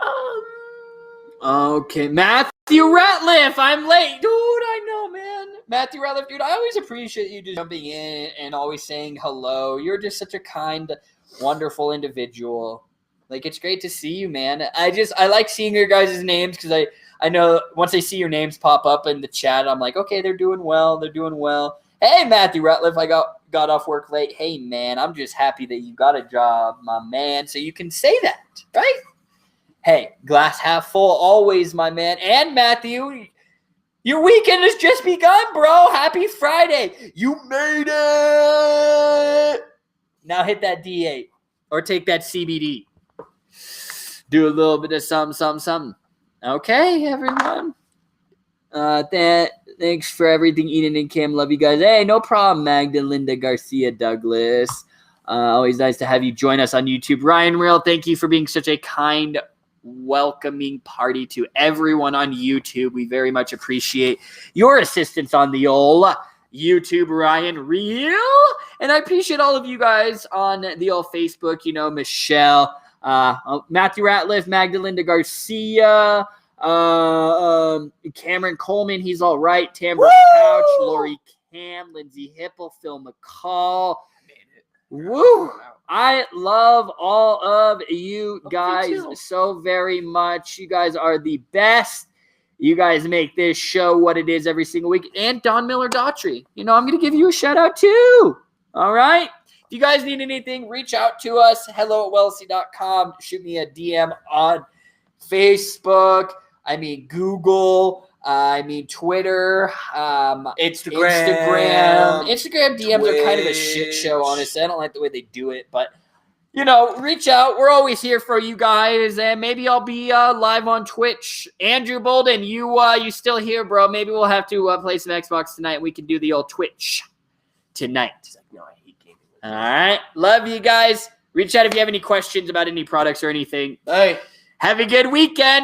Okay. Matthew Ratliff. I'm late. Dude, I know, man. Matthew Ratliff, dude, I always appreciate you just jumping in and always saying hello. You're just such a kind, wonderful individual. Like, it's great to see you, man. I like seeing your guys' names because I know once I see your names pop up in the chat, I'm like, okay, they're doing well. They're doing well. Hey, Matthew Ratliff, I got off work late. Hey, man, I'm just happy that you got a job, my man. So you can say that, right? Hey, glass half full always, my man. And Matthew, your weekend has just begun, bro. Happy Friday. You made it. Now hit that D8 or take that CBD. Do a little bit of something. Okay, everyone. Thanks for everything, Eden and Kim. Love you guys. Hey, no problem, Magda, Linda, Garcia, Douglas. Always nice to have you join us on YouTube. Ryan Real, thank you for being such a kind, welcoming party to everyone on YouTube. We very much appreciate your assistance on the old YouTube, Ryan Real. And I appreciate all of you guys on the old Facebook, Michelle, Matthew Ratliff, Magdalena Garcia, Cameron Coleman, he's all right. Tamara Couch, Lori Cam, Lindsay Hipple, Phil McCall. Woo! I love all of you guys so very much. You guys are the best. You guys make this show what it is every single week. And Don Miller Daughtry. I'm going to give you a shout out too. All right? If you guys need anything, reach out to us. hello@wellsy.com. Shoot me a DM on Facebook. Google. Twitter. Instagram. Instagram DMs Twitch. Are kind of a shit show, honestly. I don't like the way they do it, but reach out. We're always here for you guys, and maybe I'll be live on Twitch. Andrew Bolden, you still here, bro? Maybe we'll have to play some Xbox tonight, and we can do the old Twitch tonight. He's like, no, I hate gaming. All right, love you guys. Reach out if you have any questions about any products or anything. Hey, have a good weekend.